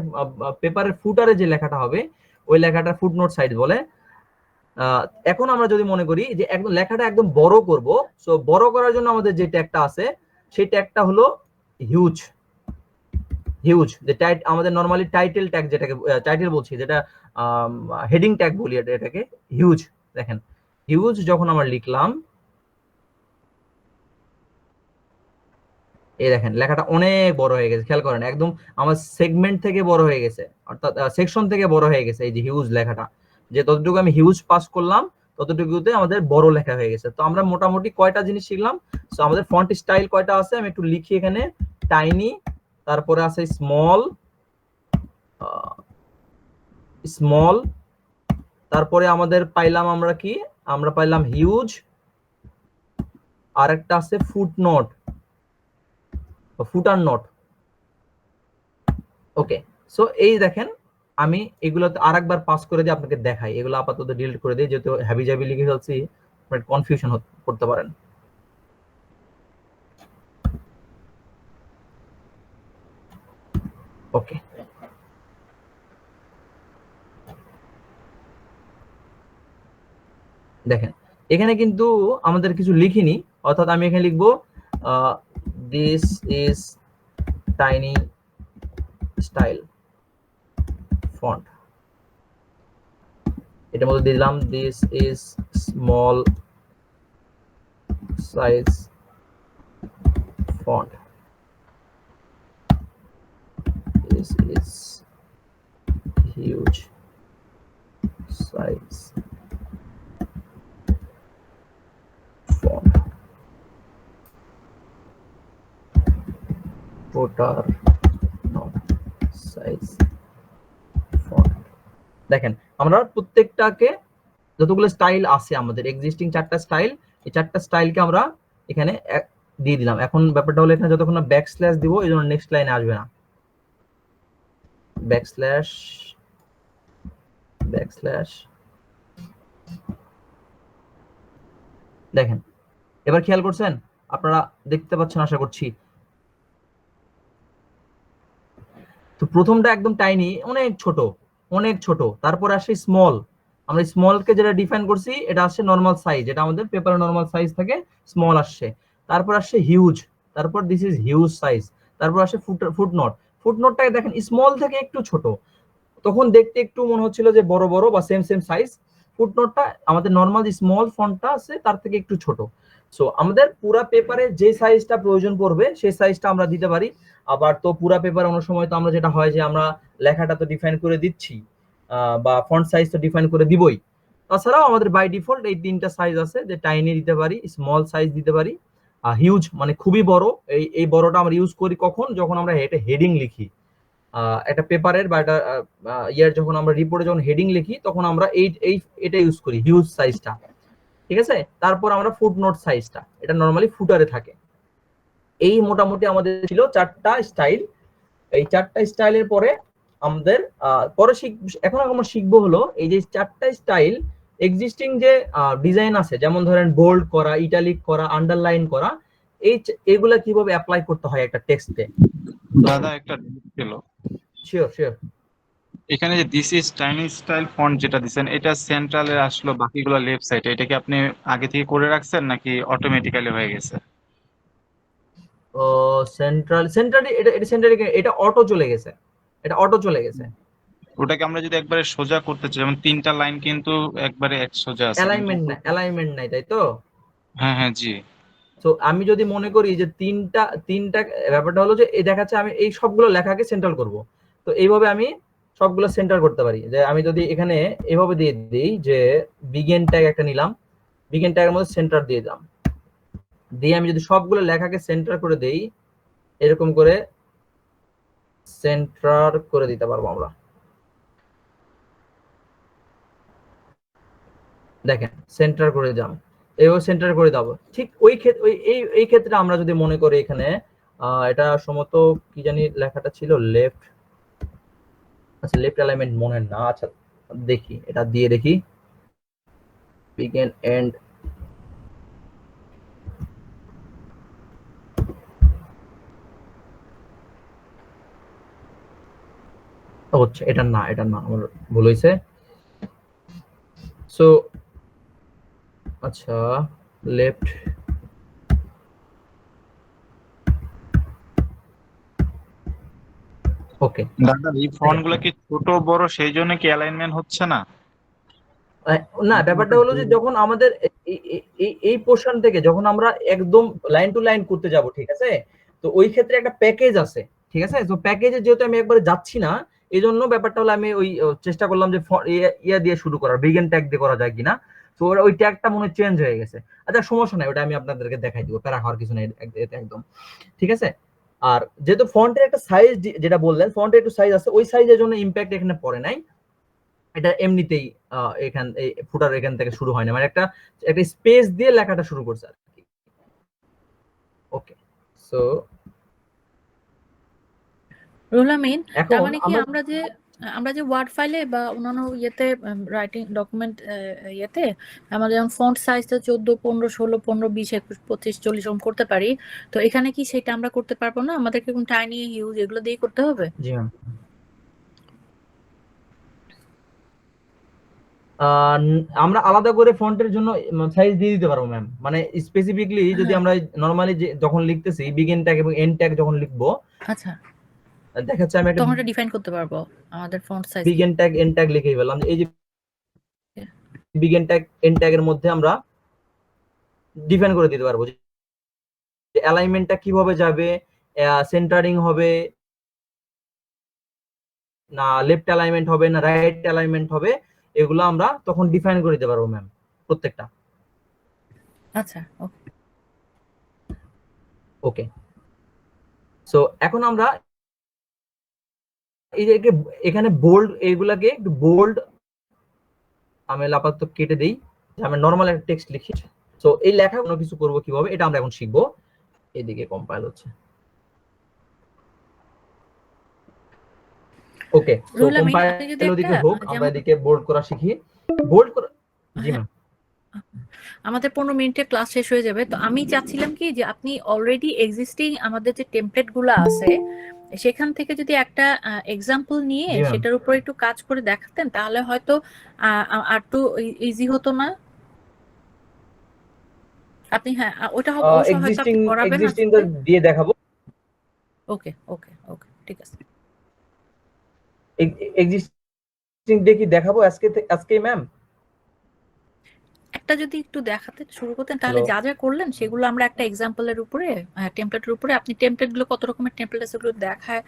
পেপারের ফুটারে যে লেখাটা হবে ওই লেখাটা ফুটনোট সাইড বলে। এখন আমরা যদি মনে করি যে একদম লেখাটা একদম বড় করব, সো বড় করার জন্য আমাদের যে ট্যাগটা আছে সেই ট্যাগটা হলো হিউজ। যে আমাদের নরমালি টাইটেল ট্যাগ, যেটাকে টাইটেল বলছি, যেটা হেডিং ট্যাগ বলি এটাকে হিউজ। দেখেন হিউজ যখন আমরা লিখলাম, এই দেখেন লেখাটা অনেক বড় হয়ে গেছে, খেয়াল করেন একদম আমার সেগমেন্ট থেকে বড় হয়ে গেছে, অর্থাৎ সেকশন থেকে বড় হয়ে গেছে। এই যে হিউজ লেখাটা, যে ততটুকু আমি হিউজ পাস করলাম ততটুকুতে আমাদের বড় লেখা হয়ে গেছে। তো আমরা মোটামুটি কয়টা জিনিস শিখলাম? সো আমাদের ফন্ট স্টাইল কয়টা আছে আমি একটু লিখি এখানে, টাইনি, তারপরে আছে স্মল, স্মল, তারপরে আমাদের পাইলাম আমরা কি, আমরা পাইলাম হিউজ, আর একটা আছে ফুট নোট, ফুটার নোট। ওকে, সো এই দেখেন আমি এগুলোতে আরেকবার পাস করে দিয়ে আপনাকে দেখাই, এগুলো আপাতত ডিলিট করে দিই যেহেতু হ্যাভি জাবি লিখে ফেলছি, কনফিউশন করতে পারেন। ওকে, দেখেন এখানে কিন্তু আমাদের কিছু লিখিনি, অর্থাৎ আমি এখানে লিখবো this is tiny style font, এটার মধ্যে দিলাম this is small size font, this is huge size font, footer not size font। দেখেন আমরা প্রত্যেকটাকে যতগুলো স্টাইল আছে আমাদের এক্সিস্টিং 4টা স্টাইল, এই 4টা স্টাইলকে আমরা এখানে দিয়ে দিলাম। এখন ব্যাপারটা হলো এখানে যতক্ষণ না ব্যাকস্ল্যাশ দিব এই জন্য নেক্সট লাইনে আসবে না, ব্যাকস্ল্যাশ ব্যাকস্ল্যাশ। দেখেন এবার খেয়াল করছেন, আপনারা দেখতে পাচ্ছেন আশা করছি। তো প্রথমটা একদম টাইনি, অনেক ছোট অনেক ছোট, তারপর আসে স্মল, আমরা স্মলকে যেটা ডিফাইন করছি এটা আসছে নরমাল সাইজ, এটা আমাদের পেপারের নরমাল সাইজ থেকে স্মল আসছে, তারপর আসছে হিউজ, তারপর দিস ইজ হিউজ সাইজ, তারপর আসে ফুটনোট। ফুটনোটটাকে দেখেন স্মল থেকে একটু ছোট, তখন দেখতে একটু মনে হচ্ছিল যে বড় বড় বা সেম সেম সাইজ, ফুটনোটটা আমাদের নরমাল যে স্মল ফন্টটা আছে তার থেকে একটু ছোট। সো আমাদের পুরা পেপারে যে সাইজটা প্রয়োজন পড়বে সেই সাইজটা আমরা দিতে পারি। আবার তো পুরা পেপার অনেক সময় তো আমরা যেটা হয় যে আমরা লেখাটা তো ডিফাইন করে দিচ্ছি বা ফন্ট সাইজ তো ডিফাইন করে দিবই, তাছাড়াও আমাদের বাই ডিফল্ট এই 3টা সাইজ আছে, যে টাইনি দিতে পারি, স্মল সাইজ দিতে পারি, হিউজ মানে খুবই বড়। এই বড়টা আমরা ইউজ করি কখন, যখন আমরা হেডিং লিখি একটা পেপারের বা একটা ইয়ার, যখন আমরা রিপোর্টে যখন হেডিং লিখি তখন আমরা এটা ইউজ করি হিউজ সাইজটা, ঠিক আছে। তারপর আমরা ফুটনোট সাইজটা, এটা নরমালি ফুটারে থাকে। এই মোটামুটি আমাদের ছিল 4টা স্টাইল। এই 4টা স্টাইলের পরে আমাদের পরে এখন আমরা শিখবো হলো এই যে 4টা স্টাইল এক্সিস্টিং যে ডিজাইন আছে, যেমন ধরেন বোল্ড করা, ইটালিক করা, আন্ডারলাইন করা, এগুলা কিভাবে অ্যাপ্লাই করতে হয় একটা টেক্সটে। দাদা একটা ছিল, শিওর শিওর। এখানে যে this is tiny style font যেটা দিছেন এটা সেন্ট্রালে আসলো, বাকিগুলো লেফট সাইডে, এটা কি আপনি আগে থেকে করে রাখছেন নাকি অটোমেটিক্যালি হয়ে গেছে? সেন্ট্রালি এটা সেন্ট্রালি এটা অটো চলে গেছে, এটা অটো চলে গেছে। ওটাকে আমরা যদি একবারে সোজা করতে চাই, যেমন 3টা লাইন কিন্তু একবারে এক সোজা আছে, কিন্তু অ্যালাইনমেন্ট নাই, তাই তো? হ্যাঁ হ্যাঁ জি। তো আমি যদি মনে করি যে তিনটা ব্যাপারটা হলো যে এই দেখাচ্ছে আমি এই সবগুলো লেখাকে সেন্ট্রাল করব, তো এইভাবে আমি সবগুলো সেন্টার করতে পারি। যে আমি যদি এখানে এভাবে দিয়ে দিই যে বিগিন ট্যাগ একটা নিলাম, বিগিন ট্যাগের মধ্যে সেন্টার দিয়ে দিলাম, দিয়ে আমি যদি সবগুলো লেখাকে সেন্টার করে দেই, এরকম করে সেন্টার করে দিতে পারবো আমরা। দেখেন সেন্টার করে দিলাম, এইভাবে সেন্টার করে দেবো। ঠিক ওই ক্ষেত্রে এই ক্ষেত্রে আমরা যদি মনে করি এখানে এটা সম্ভবত কি জানি লেখাটা ছিল লেফট, আচ্ছা লেফট অ্যালাইনমেন্ট মনে না, আচ্ছা দেখি এটা দিয়ে দেখি, বিগিন এন্ড, হচ্ছে এটা না, এটা না, আমার ভুল হয়েছে। সো আচ্ছা লেফট, ওকে। দাদা এই ফন্ট গুলো কি ছোট বড় সেই জন্য কি অ্যালাইনমেন্ট হচ্ছে না? না, ব্যাপারটা হলো যে যখন আমাদের এই পোর্শন থেকে যখন আমরা একদম লাইন টু লাইন করতে যাব, ঠিক আছে, তো ওই ক্ষেত্রে একটা প্যাকেজ আছে, ঠিক আছে। তো প্যাকেজে যেহেতু আমি একবারে যাচ্ছি না, এই জন্য ব্যাপারটা হলো আমি ওই চেষ্টা করলাম যে ইয়া দিয়ে শুরু করার, বিগিন ট্যাগ দিয়ে করা যায় কিনা। তো ওই ট্যাগটা মনে চেঞ্জ হয়ে গেছে। আচ্ছা সমস্যা নাই, ওটা আমি আপনাদেরকে দেখাই দিব, প্যারা হওয়ার কিছু নেই একদম, ঠিক আছে। আর যেহেতু ফন্টের একটা সাইজ যেটা বললেন, ফন্টের একটু সাইজ আছে, ওই সাইজের জন্য ইম্প্যাক্ট এখানে পড়ে নাই। এটা এমনিতেই এখান এই ফুটার এখান থেকে শুরু হয় না, মানে একটা স্পেস দিয়ে লেখাটা শুরু করছে আর কি। ওকে, সো রুহুল আমিন, তার এখন মানে কি আমরা যে ওয়ার্ড ফাইলে বা অন্যান্য ইয়েতে রাইটিং ডকুমেন্ট ইয়েতে আমরা যেমন ফন্ট সাইজটা 14, 15, 16, 15, 20, 21, 25, 40 এরকম করতে পারি, তো এখানে কি সেটা আমরা করতে পারবো না? আমাদেরকে কোন টাইনি, হিউজ এগুলো দিয়ে করতে হবে? জি ম্যাম, আমরা আলাদা করে ফন্টের জন্য সাইজ দিয়ে দিতে পারবো ম্যাম। মানে স্পেসিফিকলি যদি হ্যাঁ, আমরা নরমালি যে যখন লিখতেছি বিগিন ট্যাগ এবং এন্ড ট্যাগ যখন লিখবো, আচ্ছা, দেখাচ্ছে আমি একটা তখন এটা ডিফাইন করতে পারবো আমাদের ফন্ট সাইজ দিয়ে। বিগিন ট্যাগ এন্ড ট্যাগ লিখেই ফেললাম, এই যে বিগিন ট্যাগ এন্ড ট্যাগের মধ্যে আমরা ডিফাইন করে দিতে পারবো যে অ্যালাইনমেন্টটা কিভাবে যাবে, সেন্টারিং হবে না, লেফট অ্যালাইনমেন্ট হবে না রাইট অ্যালাইনমেন্ট হবে, এগুলো আমরা তখন ডিফাইন করে দিতে পারবো ম্যাম প্রত্যেকটা। আচ্ছা, ওকে। ওকে, সো এখন আমরা এই যে এখানে বোল্ড, এইগুলাকে একটু বোল্ড আমি আপাতত কেটে দেই, আমি নরমাল একটা টেক্সট লিখি। সো এই লেখা কোনো কিছু করবো কিভাবে, এটা আমরা এখন শিখবো। এদিকে কম্পাইল হচ্ছে। ওকে, সো রুহুল আমিন, আপনি যদি কম্পাইল একটা ওদিকে হোক, আমরা যেমন এদিকে বোল্ড করা শিখি। বোল্ড করা, জি হ্যাঁ, ম্যাম। আমাদের 15 মিনিটে ক্লাস শেষ হয়ে যাবে, তো আমি চাচ্ছিলাম কি যে আপনি অলরেডি এক্সিস্টিং আমাদের যে টেমপ্লেট গুলো আছে সেখান থেকে যদি একটা এক্সাম্পল নিয়ে জি ম্যাম, সেটার উপর একটু কাজ করে দেখাতেন, তাহলে হয়তো আর একটু ইজি হতো না? আপনি, হ্যাঁ, ওটা অবশ্য হয়তো আপনি করাবেন এক্সিস্টিং আজকে। দিয়ে দেখাবো। ওকে, ওকে, ওকে, ঠিক আছে। এক্সিস্টিং দিয়ে কি দেখাবো আজকে ম্যাম? একটা যদি একটু দেখাতে শুরু করতেন, তাহলে হ্যালো, যা যা করলেন সেগুলো আমরা একটা এক্সাম্পলের উপরে, টেমপ্লেটের উপরে, আপনি টেমপ্লেট গুলো কত রকমের টেমপ্লেট আছে ওগুলো দেখায়,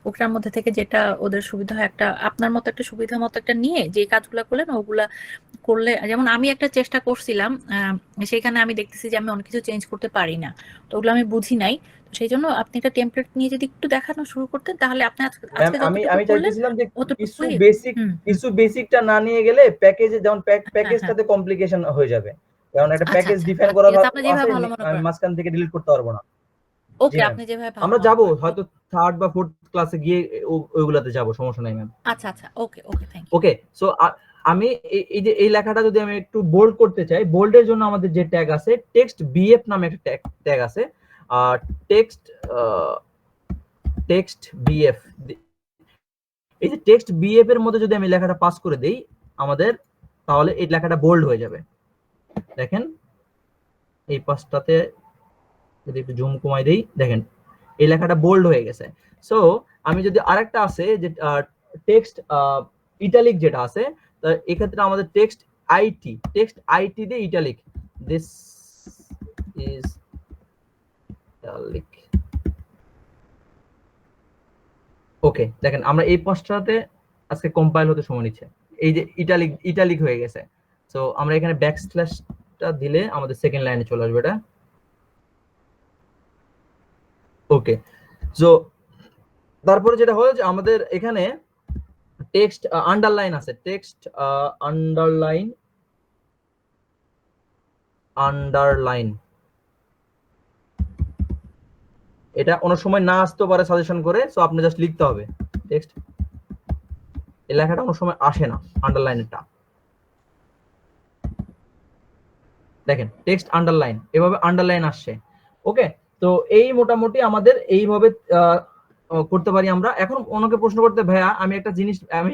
ওটার মধ্যে থেকে যেটা ওদের সুবিধা হয় একটা আপনার মতো একটা সুবিধা মতো একটা নিয়ে যে কাজগুলো করলেন ওগুলা করলে, যেমন আমি একটা চেষ্টা করছিলাম, সেখানে আমি দেখতেছি যে আমি অনেক কিছু চেঞ্জ করতে পারি না, তো ওগুলো আমি বুঝি নাই, তো সেই জন্য আপনি একটা টেমপ্লেট নিয়ে যদি একটু দেখানো শুরু করতেন, তাহলে আপনি ম্যাম আজকে আমি যতটুকু করলেন চাইতেছিলাম যে অতটুকুই। হুম, কিছু বেসিকটা না নিয়ে গেলে প্যাকেজে, যেমন হ্যাঁ, হ্যাঁ, প্যাকেজটাতে কমপ্লিকেশন হয়ে যাবে, কারণ একটা আচ্ছা, প্যাকেজ আচ্ছা, ডিফাইন আচ্ছা, করা ঠিক আছে, আপনি আছে, যেভাবে ভালো মনে আমি করেন। মাঝখান থেকে ডিলিট করতে পারবো না। জি ওকে, ম্যাম, আপনি যেভাবে ভালো আমরা মনে যাবো করেন। হয়তো থার্ড বা ফোর্থ ক্লাসে গিয়ে ওইগুলাতে যাবো, সমস্যা নাই ম্যাম। আচ্ছা, আচ্ছা, ওকে, ওকে, থ্যাংক ইউ। ওকে, সো আমি এই যে এই লেখাটা যদি আমি একটু বোল্ড করতে চাই, বোল্ডের জন্য আমাদের যে ট্যাগ আছে, টেক্সট বিএফ নামে একটা ট্যাগ আছে। টেক্সট টেক্সট বিএফ, এই যে টেক্সট বিএফ এর মধ্যে যদি আমি লেখাটা পাস করে দেই আমাদের, তাহলে এই লেখাটা বোল্ড হয়ে যাবে। দেখেন এই পাশটাতে যদি একটু জুম কমাই দেই, দেখেন এই লেখাটা বোল্ড হয়ে গেছে। সো আমি যদি আরেকটা আছে যে টেক্সট ইটালিক যেটা আছে, তো এক্ষেত্রে আমাদের টেক্সট আইটি দিয়ে ইটালিক, দিস ইজ ইটালিক। ওকে, দেখেন আমরা এই পাশটাতে আজকে কম্পাইল হতে সময় নিচ্ছে, এই যে ইটালিক হয়ে গেছে। সো আমরা এখানে ব্যাকস্ল্যাশটা দিলে আমাদের সেকেন্ড লাইনে চলে আসবে এটা। ওকে, সো তারপরে যেটা হলো যে আমাদের এখানে টেক্সট আন্ডারলাইন আছে, টেক্সট আন্ডারলাইন এটা অনেক সময় না আসতে পারে সাজেশন করে, সো আপনি জাস্ট লিখতে হবে টেক্সট, এই লেখাটা অনেক সময় আসে না আন্ডারলাইনটা। দেখেন টেক্সট আন্ডারলাইন, এভাবে আন্ডারলাইন আসছে। ওকে, তো এই মোটামুটি আমাদের এইভাবে করতে পারি আমরা। এখন অনেকে প্রশ্ন করতে, ভাইয়া আমি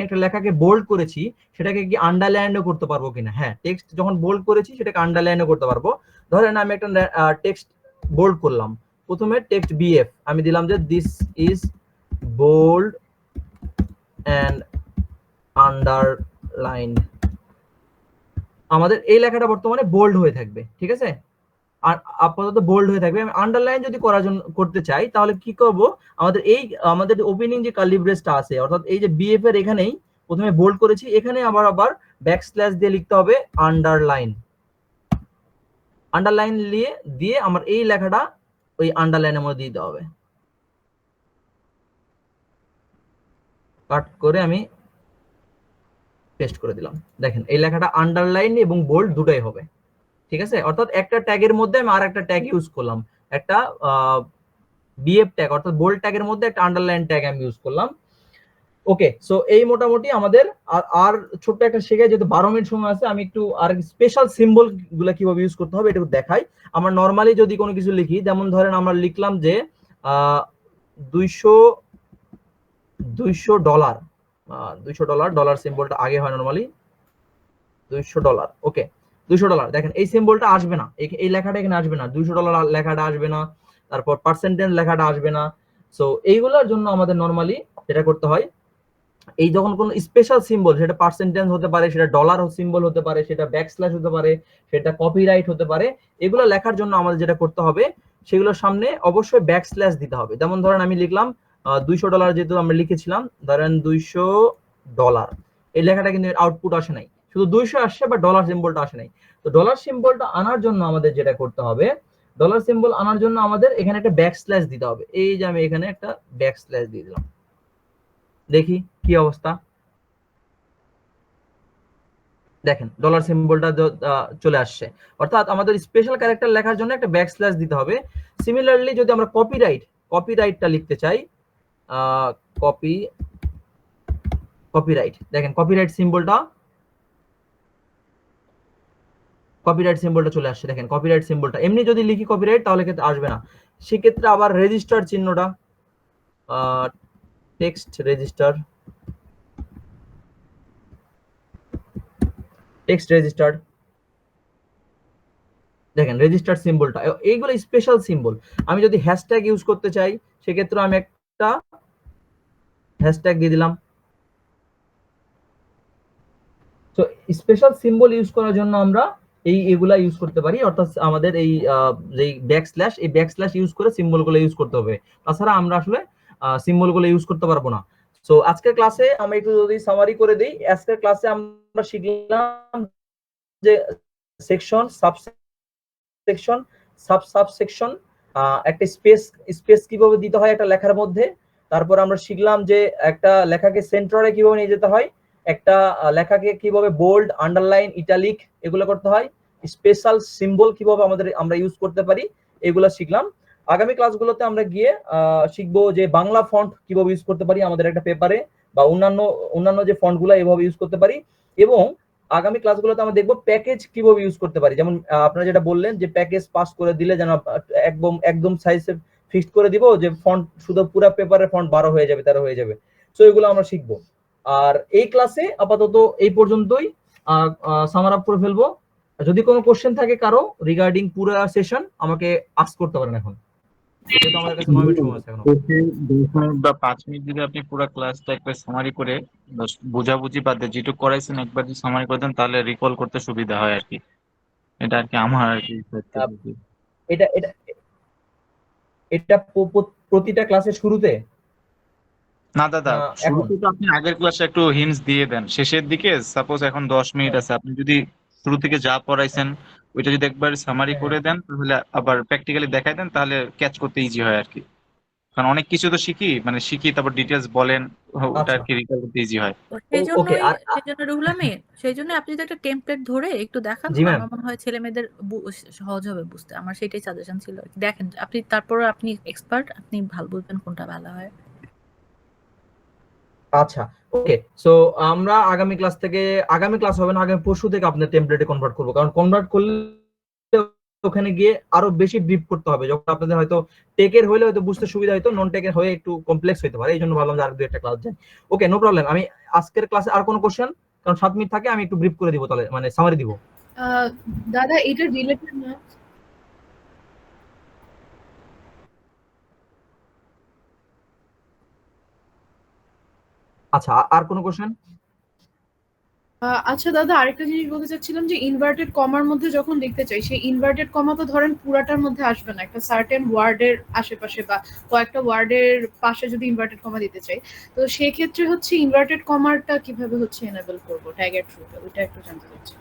একটা লেখাকে বোল্ড করেছি, সেটাকে কি আন্ডারলাইনও করতে পারবো কিনা? হ্যাঁ, টেক্সট যখন বোল্ড করেছি সেটাকে আন্ডারলাইনও করতে পারবো। ধরেন আমি একটা টেক্সট বোল্ড করলাম, প্রথমে টেক্সট বিএফ আমি দিলাম যে this is bold and underline, আমাদের এই লেখাটা বর্তমানে বোল্ড হয়ে থাকবে, ঠিক আছে, আর আপাতত বোল্ড হয়ে থাকবে। আমি আন্ডারলাইন যদি করতে চাই তাহলে কি করব, আমাদের ওপেনিং যে কার্লি ব্রেসটা আছে, অর্থাৎ এই যে বিএফ এর এখানেই প্রথমে বোল্ড করেছি, এখানে আবার ব্যাকস্ল্যাশ দিয়ে লিখতে হবে আন্ডারলাইন দিয়ে আমার এই লেখাটা ওই আন্ডারলাইনের মধ্যে দিতে হবে। কাট করে আমি পেস্ট করে দিলাম। দেখেন এই লেখাটা আন্ডারলাইন এবং বোল্ড দুটাই হবে, ঠিক আছে। অর্থাৎ একটা ট্যাগের মধ্যে আমি আর একটা ট্যাগ ইউজ করলাম, একটা বিএফ ট্যাগ অর্থাৎ বোল্ড ট্যাগের মধ্যে একটা আন্ডারলাইন ট্যাগ আমি ইউজ করলাম। ওকে, সো এই মোটামুটি আমাদের আর ছোট্ট একটা শেখায়, যেহেতু 12 মিনিট সময় আছে, আমি একটু আর স্পেশাল সিম্বল গুলা কিভাবে ইউজ করতে হবে এটা দেখাই। আমরা নরমালি যদি কোনো কিছু লিখি, যেমন ধরেন আমরা লিখলাম যে 200 ডলার, ডলার সিম্বলটা আগে হয় নরমালি, $200। ওকে, $200, দেখেন এই সিম্বলটা আসবে না, এই লেখাটা এখানে আসবে না, $200 লেখাটা আসবে না, তারপর পার্সেন্টেজ লেখাটা আসবে না। সো এইগুলোর জন্য আমাদের নরমালি যেটা করতে হয়, এই যখন কোন স্পেশাল সিম্বল, সেটা পার্সেন্টেজ হতে পারে, সেটা ডলার সিম্বল হতে পারে, সেটা ব্যাকস্ল্যাশ হতে পারে, সেটা কপিরাইট হতে পারে, এগুলো লেখার জন্য আমাদের যেটা করতে হবে, সেগুলোর সামনে অবশ্যই ব্যাকস্ল্যাশ দিতে হবে। যেমন ধরেন আমি লিখলাম $200, যেহেতু আমরা লিখেছিলাম, ধরেন $200, এই লেখাটা কিন্তু আউটপুট আসে নাই, শুধু 200 আসছে, বা ডলার সিম্বলটা আসে নাই। তো ডলার সিম্বলটা আনার জন্য আমাদের যেটা করতে হবে, ডলার সিম্বল আনার জন্য আমাদের এখানে একটা ব্যাকস্ল্যাশ দিতে হবে। এই যে আমি এখানে একটা ব্যাকস্ল্যাশ দিয়ে দিলাম, দেখি কি অবস্থা। দেখেন ডলার সিম্বলটা চলে আসছে, অর্থাৎ আমাদের স্পেশাল ক্যারেক্টার লেখার জন্য একটা ব্যাকস্ল্যাশ দিতে হবে। সিমিলারলি যদি আমরা কপিরাইটটা লিখতে চাই, কপিরাইট, দেখেন কপিরাইট সিম্বলটা চলে আসছে। দেখেন কপিরাইট সিম্বলটা এমনি যদি লিখি কপিরাইট, তাহলে ক্ষেত্রে আসবে না, সেক্ষেত্রে আবার রেজিস্টার চিহ্নটা, টেক্সট রেজিস্টার, দেখেন রেজিস্টার সিম্বলটা, এইগুলো স্পেশাল সিম্বল। আমি যদি হ্যাশট্যাগ ইউজ করতে চাই, সেক্ষেত্রে আমি একটা হ্যাশট্যাগ দিয়ে দিলাম। তো স্পেশাল সিম্বল ইউজ করার জন্য আমরা এগুলা ইউজ করতে পারি, অর্থাৎ আমাদের এই যে ব্যাকস্ল্যাশ ইউজ করে সিম্বলগুলো ইউজ করতে হবে, তাছাড়া আমরা আসলে সিম্বলগুলো ইউজ করতে পারবো না। সো আজকের ক্লাসে আমরা একটু যদি সামারি করে দেই, আজকের ক্লাসে আমরা শিখলাম যে সেকশন, সাবসেকশন, সাবসেকশন, একটা স্পেস কিভাবে দিতে হয় একটা লেখার মধ্যে। তারপর আমরা শিখলাম যে একটা লেখাকে সেন্টারে কিভাবে নিয়ে যেতে হয়, একটা লেখাকে কিভাবে বোল্ড, আন্ডারলাইন, ইটালিক এগুলো করতে হয়, স্পেশাল সিম্বল কিভাবে আমরা ইউজ করতে পারি, এগুলো শিখলাম। আগামী ক্লাসগুলোতে আমরা গিয়ে শিখবো যে বাংলা ফন্ট কিভাবে ইউজ করতে পারি আমাদের একটা পেপারে, বা অন্যান্য যে ফন্টগুলো এভাবে ইউজ করতে পারি। এবং আগামী ক্লাসগুলোতে আমরা দেখবো প্যাকেজ কিভাবে ইউজ করতে পারি। যেমন আপনারা যেটা বললেন যে প্যাকেজ পাস করে দিলে যেন একদম সাইজে ফিক্সড করে দিব, যে ফন্ট শুধু পুরো পেপারের ফন্ট 12 হয়ে যাবে, 13 হয়ে যাবে। সো এগুলো আমরা শিখবো। আর এই ক্লাসে আপাতত এই পর্যন্তই, সামার আপ করে ফেলবো। যদি কোনো কোশ্চেন থাকে কারো রিগার্ডিং পুরো সেশন, আমাকে আস্ক করতে পারেন এখন, যেহেতু আমাদের কাছে 9 মিনিট সময় আছে এখন। 10 মিনিট বা 5 মিনিট যদি আপনি পুরো ক্লাসটা একবার সামারি করে বোঝাবুঝি বাদ দিয়ে যেটুকু করাইছেন একবার যদি সামারি করে দেন, তাহলে রিকল করতে সুবিধা হয় আর কি। এটা আর কি আমার আর কি এটা এটা এটা প্রতিটা ক্লাসের শুরুতে না দাদা, এখন শুরুতে তো আপনি আগের ক্লাসে একটু হিন্টস দিয়ে দেন, শেষের দিকে সাপোজ এখন 10 মিনিট আছে, আপনি যদি শুরু থেকে যা পড়াইছেন ওইটা যদি একবার সামারি হ্যাঁ, করে দেন, তাহলে আবার প্র্যাকটিক্যালি দেখাই দেন, তাহলে ক্যাচ করতে ইজি হয় আর কি। কারণ অনেক কিছু তো শিখি তারপর ডিটেলস বলেন, ওটা আর আচ্ছা, কি রিকল করতে ইজি হয়। ওকে। আর সেই জন্য রুহুল আমিন, সেই জন্য আপনি যদি একটা টেমপ্লেট ধরে একটু দেখান, জি ম্যাম, আমার মনে হয় ছেলে মেয়েদের সহজ হবে বুঝতে। আমার সেটাই সাজেশন ছিল। দেখেন আপনি, তারপর আপনি এক্সপার্ট, আপনি ভালো বুঝবেন কোনটা ভালো হয়। আচ্ছা, ওকে। সো আমরা আগামী ক্লাস হবে না, আগামী পরশু থেকে আপনার টেমপ্লেটে কনভার্ট করবো, কারণ কনভার্ট করলে ওখানে গিয়ে আরো বেশি ব্রিফ করতে হবে। যখন আপনাদের হয়তো টেকের হলে হয়তো বুঝতে সুবিধা হয়তো, নন টেকের হয়ে একটু কমপ্লেক্স হতে পারে, এই জন্য ভাবলাম যে আর 2 একটা ক্লাস যাই। ওকে, নো প্রবলেম। আমি আজকের ক্লাসে আর কোনো কোশ্চেন, কারণ 7 মিনিট থাকে, আমি একটু ব্রিফ করে দিব, তাহলে মানে সামারি দিব। দাদা এটা রিলেটেড না। আচ্ছা, আর কোনো কোশ্চেন? আচ্ছা দাদা, আরেকটা জিনিস বলতে চাচ্ছিলাম যে ইনভার্টেড কমার মধ্যে যখন লিখতে চাই, সেই ইনভার্টেড কমা তো ধরেন পুরাটার মধ্যে আসবে না, একটা সার্টেন ওয়ার্ডের আশেপাশে বা কয়েকটা ওয়ার্ডের পাশে যদি ইনভার্টেড কমা দিতে চাই, তো সেই ক্ষেত্রে হচ্ছে ইনভার্টেড কমারটা কিভাবে হচ্ছে এনেবল করব ট্যাগের থ্রুতে, ওইটা একটু জানতে চাচ্ছি।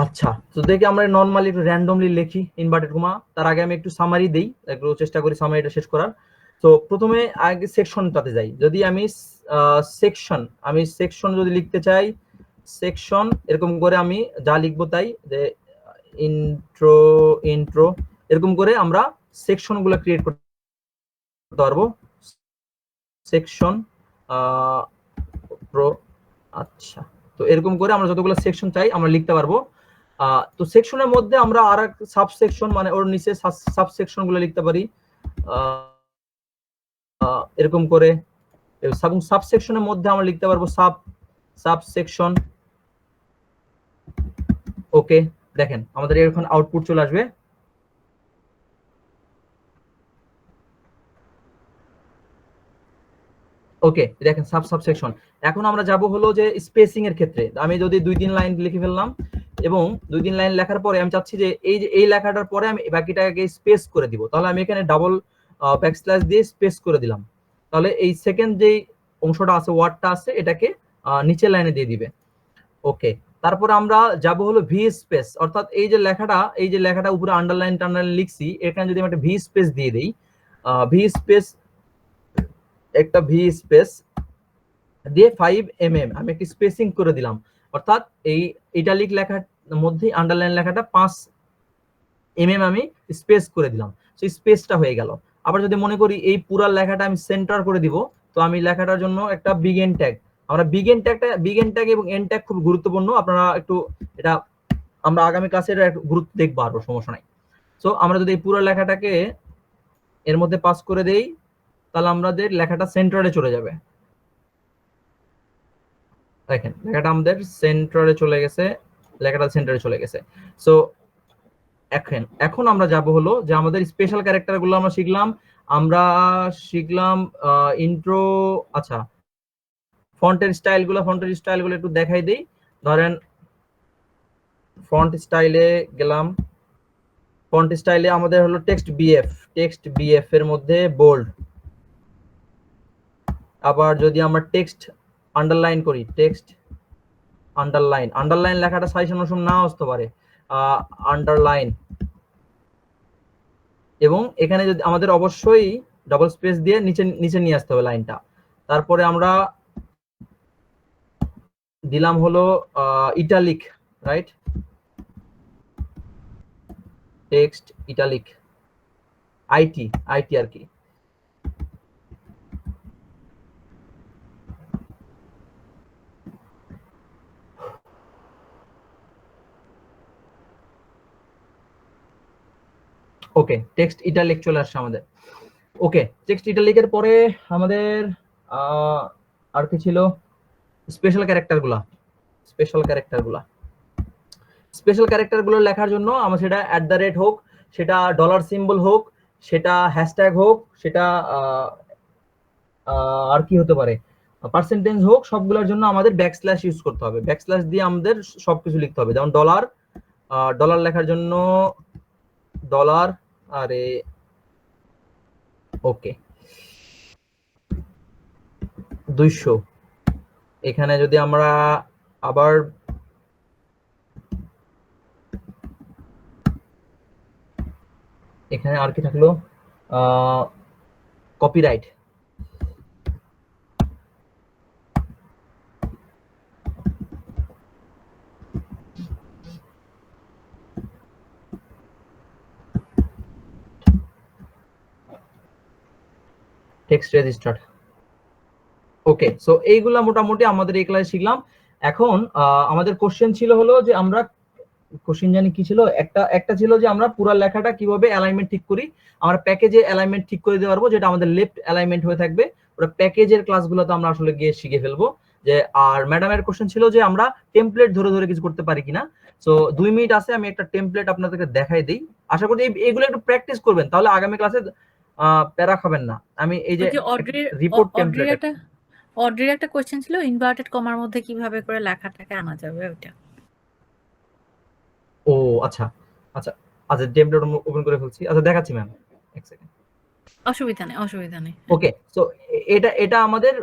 আচ্ছা, তো দেখি আমরা নরমালি একটু র্যান্ডমলি লিখি ইনভার্টেড কমা। তার আগে আমি একটু সামারি দেই, একটু চেষ্টা করি সামারিটা শেষ করার। তো প্রথমে আগে সেকশনটাতে যাই। যদি আমি সেকশন যদি লিখতে চাই, সেকশন এরকম করে আমি যা লিখবো তাই, যে ইন্ট্রো এরকম করে আমরা সেকশন গুলা ক্রিয়েট করতে পারবো। সেকশন প্রো, আচ্ছা, তো এরকম করে আমরা যতগুলো সেকশন চাই আমরা লিখতে পারবো। তো সেকশনের মধ্যে আমরা আর এক সাব সেকশন, মানে ওর নিচে সাব সেকশন গুলো লিখতে পারি এরকম করে। সাব সেকশনের মধ্যে আমরা লিখতে পারবো সাব সেকশন। ওকে, দেখেন আমাদের এখন আউটপুট চলে আসবে। ওকে, দেখেন সাব সেকশন। এখন আমরা যাব হলো যে স্পেসিং এর ক্ষেত্রে। আমি যদি 2-3 লাইন লিখে ফেললাম, এবং 2-3 লাইন লেখার পরে আমি চাচ্ছি যে এই লেখাটার পরে আমি বাকিটাকে স্পেস করে দিব, তাহলে আমি এখানে ডাবল ব্যাকস্ল্যাশ দিয়ে স্পেস করে দিলাম। তাহলে এই সেকেন্ড যে অংশটা আছে, ওয়ার্ডটা আছে, এটাকে নিচের লাইনে দিয়ে দিবে। ওকে, তারপরে আমরা যাব হলো ভি স্পেস, অর্থাৎ এই যে লেখাটা উপরে আন্ডারলাইন লিখছি, এখানে যদি আমি একটা ভি স্পেস দিয়ে দেই, ভি স্পেস দিয়ে 5 mm আমি একটি স্পেসিং করে দিলাম, অর্থাৎ এই ইটালিক লেখার মধ্যে আন্ডারলাইন লেখাটা 5 mm আমি স্পেস করে দিলাম। সো স্পেসটা হয়ে গেল। আবার যদি মনে করি এই পুরা লেখাটা আমি সেন্টার করে দিব, তো আমি লেখাটার জন্য একটা বিগিন ট্যাগ, আমরা বিগিন ট্যাগ এবং এন্ড ট্যাগ খুব গুরুত্বপূর্ণ, আপনারা একটু এটা আমরা আগামী ক্লাসে এটা একটু গুরুত্ব দেখবো, আরো সমস্যা নাই। সো আমরা যদি এই পুরো লেখাটাকে এর মধ্যে পাস করে দেই, তাহলে আমাদের লেখাটা সেন্টারে চলে যাবে। দেখেন লেখাটা আমাদের সেন্টারে চলে গেছে। সো এখন আমরা যাব হলো যে আমাদের স্পেশাল ক্যারেক্টার গুলো আমরা শিখলাম ইন্ট্রো। আচ্ছা, ফন্টের স্টাইলগুলো একটু দেখাই দেই। ধরেন ফন্ট স্টাইলে গেলাম, ফন্ট স্টাইলে আমাদের হলো টেক্সট বিএফ এর মধ্যে বোল্ড। আবার যদি আমরা টেক্সট আন্ডারলাইন করি, টেক্সট আন্ডারলাইন লেখাটা সাজেশন অনুসারে না আসতে পারে, আন্ডারলাইন, এবং এখানে যদি আমাদের অবশ্যই ডাবল স্পেস দিয়ে নিচে নিয়ে আসতে হবে লাইনটা। তারপরে আমরা দিলাম হলো italic, right, text italic, IT আর কি। ওকে, টেক্সট ইটালিক চলে আসছে আমাদের। ওকে, টেক্সট ইটালিকের পরে আমাদের আর কি ছিল, স্পেশাল ক্যারেক্টারগুলো লেখার জন্য আমরা সেটা @ হোক, সেটা ডলার সিম্বল হোক, সেটা হ্যাশট্যাগ হোক, সেটা আর কি হতে পারে, পার্সেন্টেজ হোক, সবগুলোর জন্য আমাদের ব্যাকস্ল্যাশ ইউজ করতে হবে। ব্যাকস্ল্যাশ দিয়ে আমাদের সবকিছু লিখতে হবে। যেমন ডলার লেখার জন্য ডলার, আরে ওকে 200। এখানে যদি আমরা আবার এখানে আর কি থাকলো, কপিরাইট, টেক্সট রেজিস্টার্ড। ওকে, সো এইগুলা মোটামুটি আমাদের এই ক্লাসে শিখলাম। এখন আমাদের কোশ্চেন ছিল হলো যে আমরা জানি কি ছিল, একটা ছিল যে আমরা পুরো লেখাটা কিভাবে অ্যালাইনমেন্ট ঠিক করি। আমরা প্যাকেজে অ্যালাইনমেন্ট ঠিক করে দিতে পারবো, যেটা আমাদের লেফট অ্যালাইনমেন্ট হয়ে থাকবে। ওটা প্যাকেজের ক্লাসগুলোতে আমরা আসলে গিয়ে শিখে ফেলবো। যে আর ম্যাডামের কোশ্চেন ছিল যে আমরা টেমপ্লেট ধরে কিছু করতে পারি কিনা। সো 2 মিনিট আছে, আমি একটা টেমপ্লেট আপনাদেরকে দেখাই দিই। আশা করি এগুলো একটু প্র্যাকটিস করবেন, তাহলে আগামী ক্লাসে প্যারা খাবেন না। আমি এই যে রিপোর্ট টেমপ্লেট, অড্রির একটা কোশ্চেন ছিল ইনভার্টেড কমার মধ্যে কিভাবে করে লেখাটাকে আনা যাবে ওটা। ও আচ্ছা, টেমপ্লেট ওপেন করে ফেলছি। আচ্ছা, দেখাচ্ছি ম্যাম, এক সেকেন্ড। অসুবিধা নেই। ওকে, সো এটা আমাদের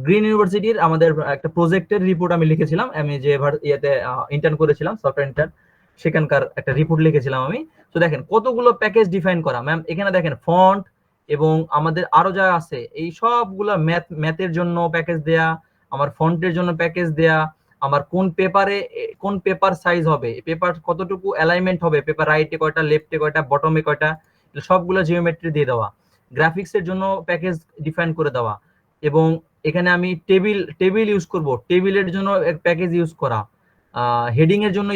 গ্রিন ইউনিভার্সিটির আমাদের একটা প্রজেক্টের রিপোর্ট আমি লিখেছিলাম। আমি যে ইয়েতে ইন্টার্ন করেছিলাম, সফটওয়্যার ইন্টার্ন, সেখানকার একটা রিপোর্ট লিখেছিলাম আমি। তো দেখেন কতগুলো প্যাকেজ ডিফাইন করা ম্যাম। এখানে দেখেন ফন্ট, এবং আমাদের আরো যা আছে এই সবগুলা ম্যাথের জন্য প্যাকেজ দেয়া, আমার ফন্টের জন্য প্যাকেজ দেয়া, আমার কোন পেপার সাইজ হবে, পেপার কতটুকু অ্যালাইনমেন্ট হবে, পেপার রাইটে কয়টা, লেফটে কয়টা, বটমে কয়টা, সবগুলো জিওমেট্রি দিয়ে দেওয়া, গ্রাফিক্সের জন্য প্যাকেজ ডিফাইন করে দেওয়া, এবং এখানে আমি টেবিল ইউজ করব, টেবিলের জন্য প্যাকেজ ইউজ করা, হেডিং এর জন্য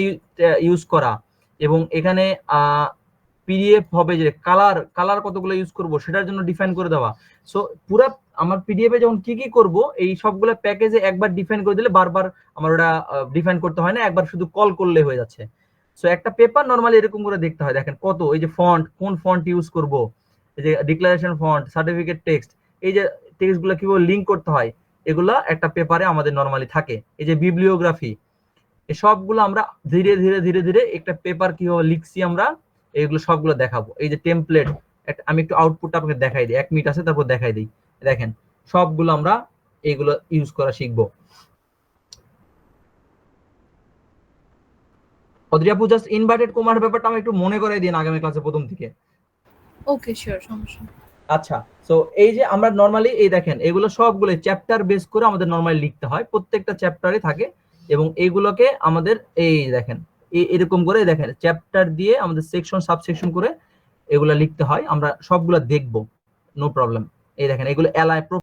ইউজ করা, এবং এখানে পিডিএফ হবে যে কালার কতগুলো ইউজ করব সেটার জন্য ডিফাইন করে দেওয়া। সো পুরা আমার পিডিএফ এ যখন কি কি করব এই সবগুলো প্যাকেজে একবার ডিফাইন করে দিলে বারবার আমার ওটা ডিফাইন করতে হয় না, একবার শুধু কল করলে হয়ে যাচ্ছে। সো একটা পেপার নরমালি এরকম করে দেখতে হয়, দেখেন কত, এই যে ফন্ট, কোন ফন্ট ইউজ করব, এই যে ডিক্লারেশন ফন্ট, সার্টিফিকেট টেক্সট, এই যে টেক্সটগুলো কিভাবে লিংক করতে হয়, এগুলা একটা পেপারে আমাদের নরমালি থাকে। এই যে বিবলিওগ্রাফি, এই সবগুলো আমরা ধীরে ধীরে ধীরে ধীরে একটা পেপার কিভাবে লিখছি আমরা এইগুলো সবগুলো দেখাবো। এই যে টেমপ্লেট, আমি একটু আউটপুটটা আপনাকে দেখাই দিই, 1 মিনিট আছে তারপর দেখাই দিই। দেখেন সবগুলো আমরা এইগুলো ইউজ করা শিখবো। অদ্রি আপু জাস্ট ইনভার্টেড কমার ব্যাপারটা আমি একটু মনে করাই দিন আগামী ক্লাসে প্রথম থেকে। ওকে শিওর, সমস্যা নেই। আচ্ছা, সো এই যে আমরা নরমালি এই দেখেন এগুলো সবগুলো চ্যাপ্টার বেস করে আমাদের নরমালি লিখতে হয়, প্রত্যেকটা চ্যাপ্টারে থাকে, এবং এইগুলোকে আমাদের এই দেখেন এরকম করে দেখেন চ্যাপ্টার দিয়ে আমাদের সেকশন সাবসেকশন করে এগুলা লিখতে হয়, আমরা সবগুলা দেখবো, নো প্রবলেম। এই দেখেন এগুলো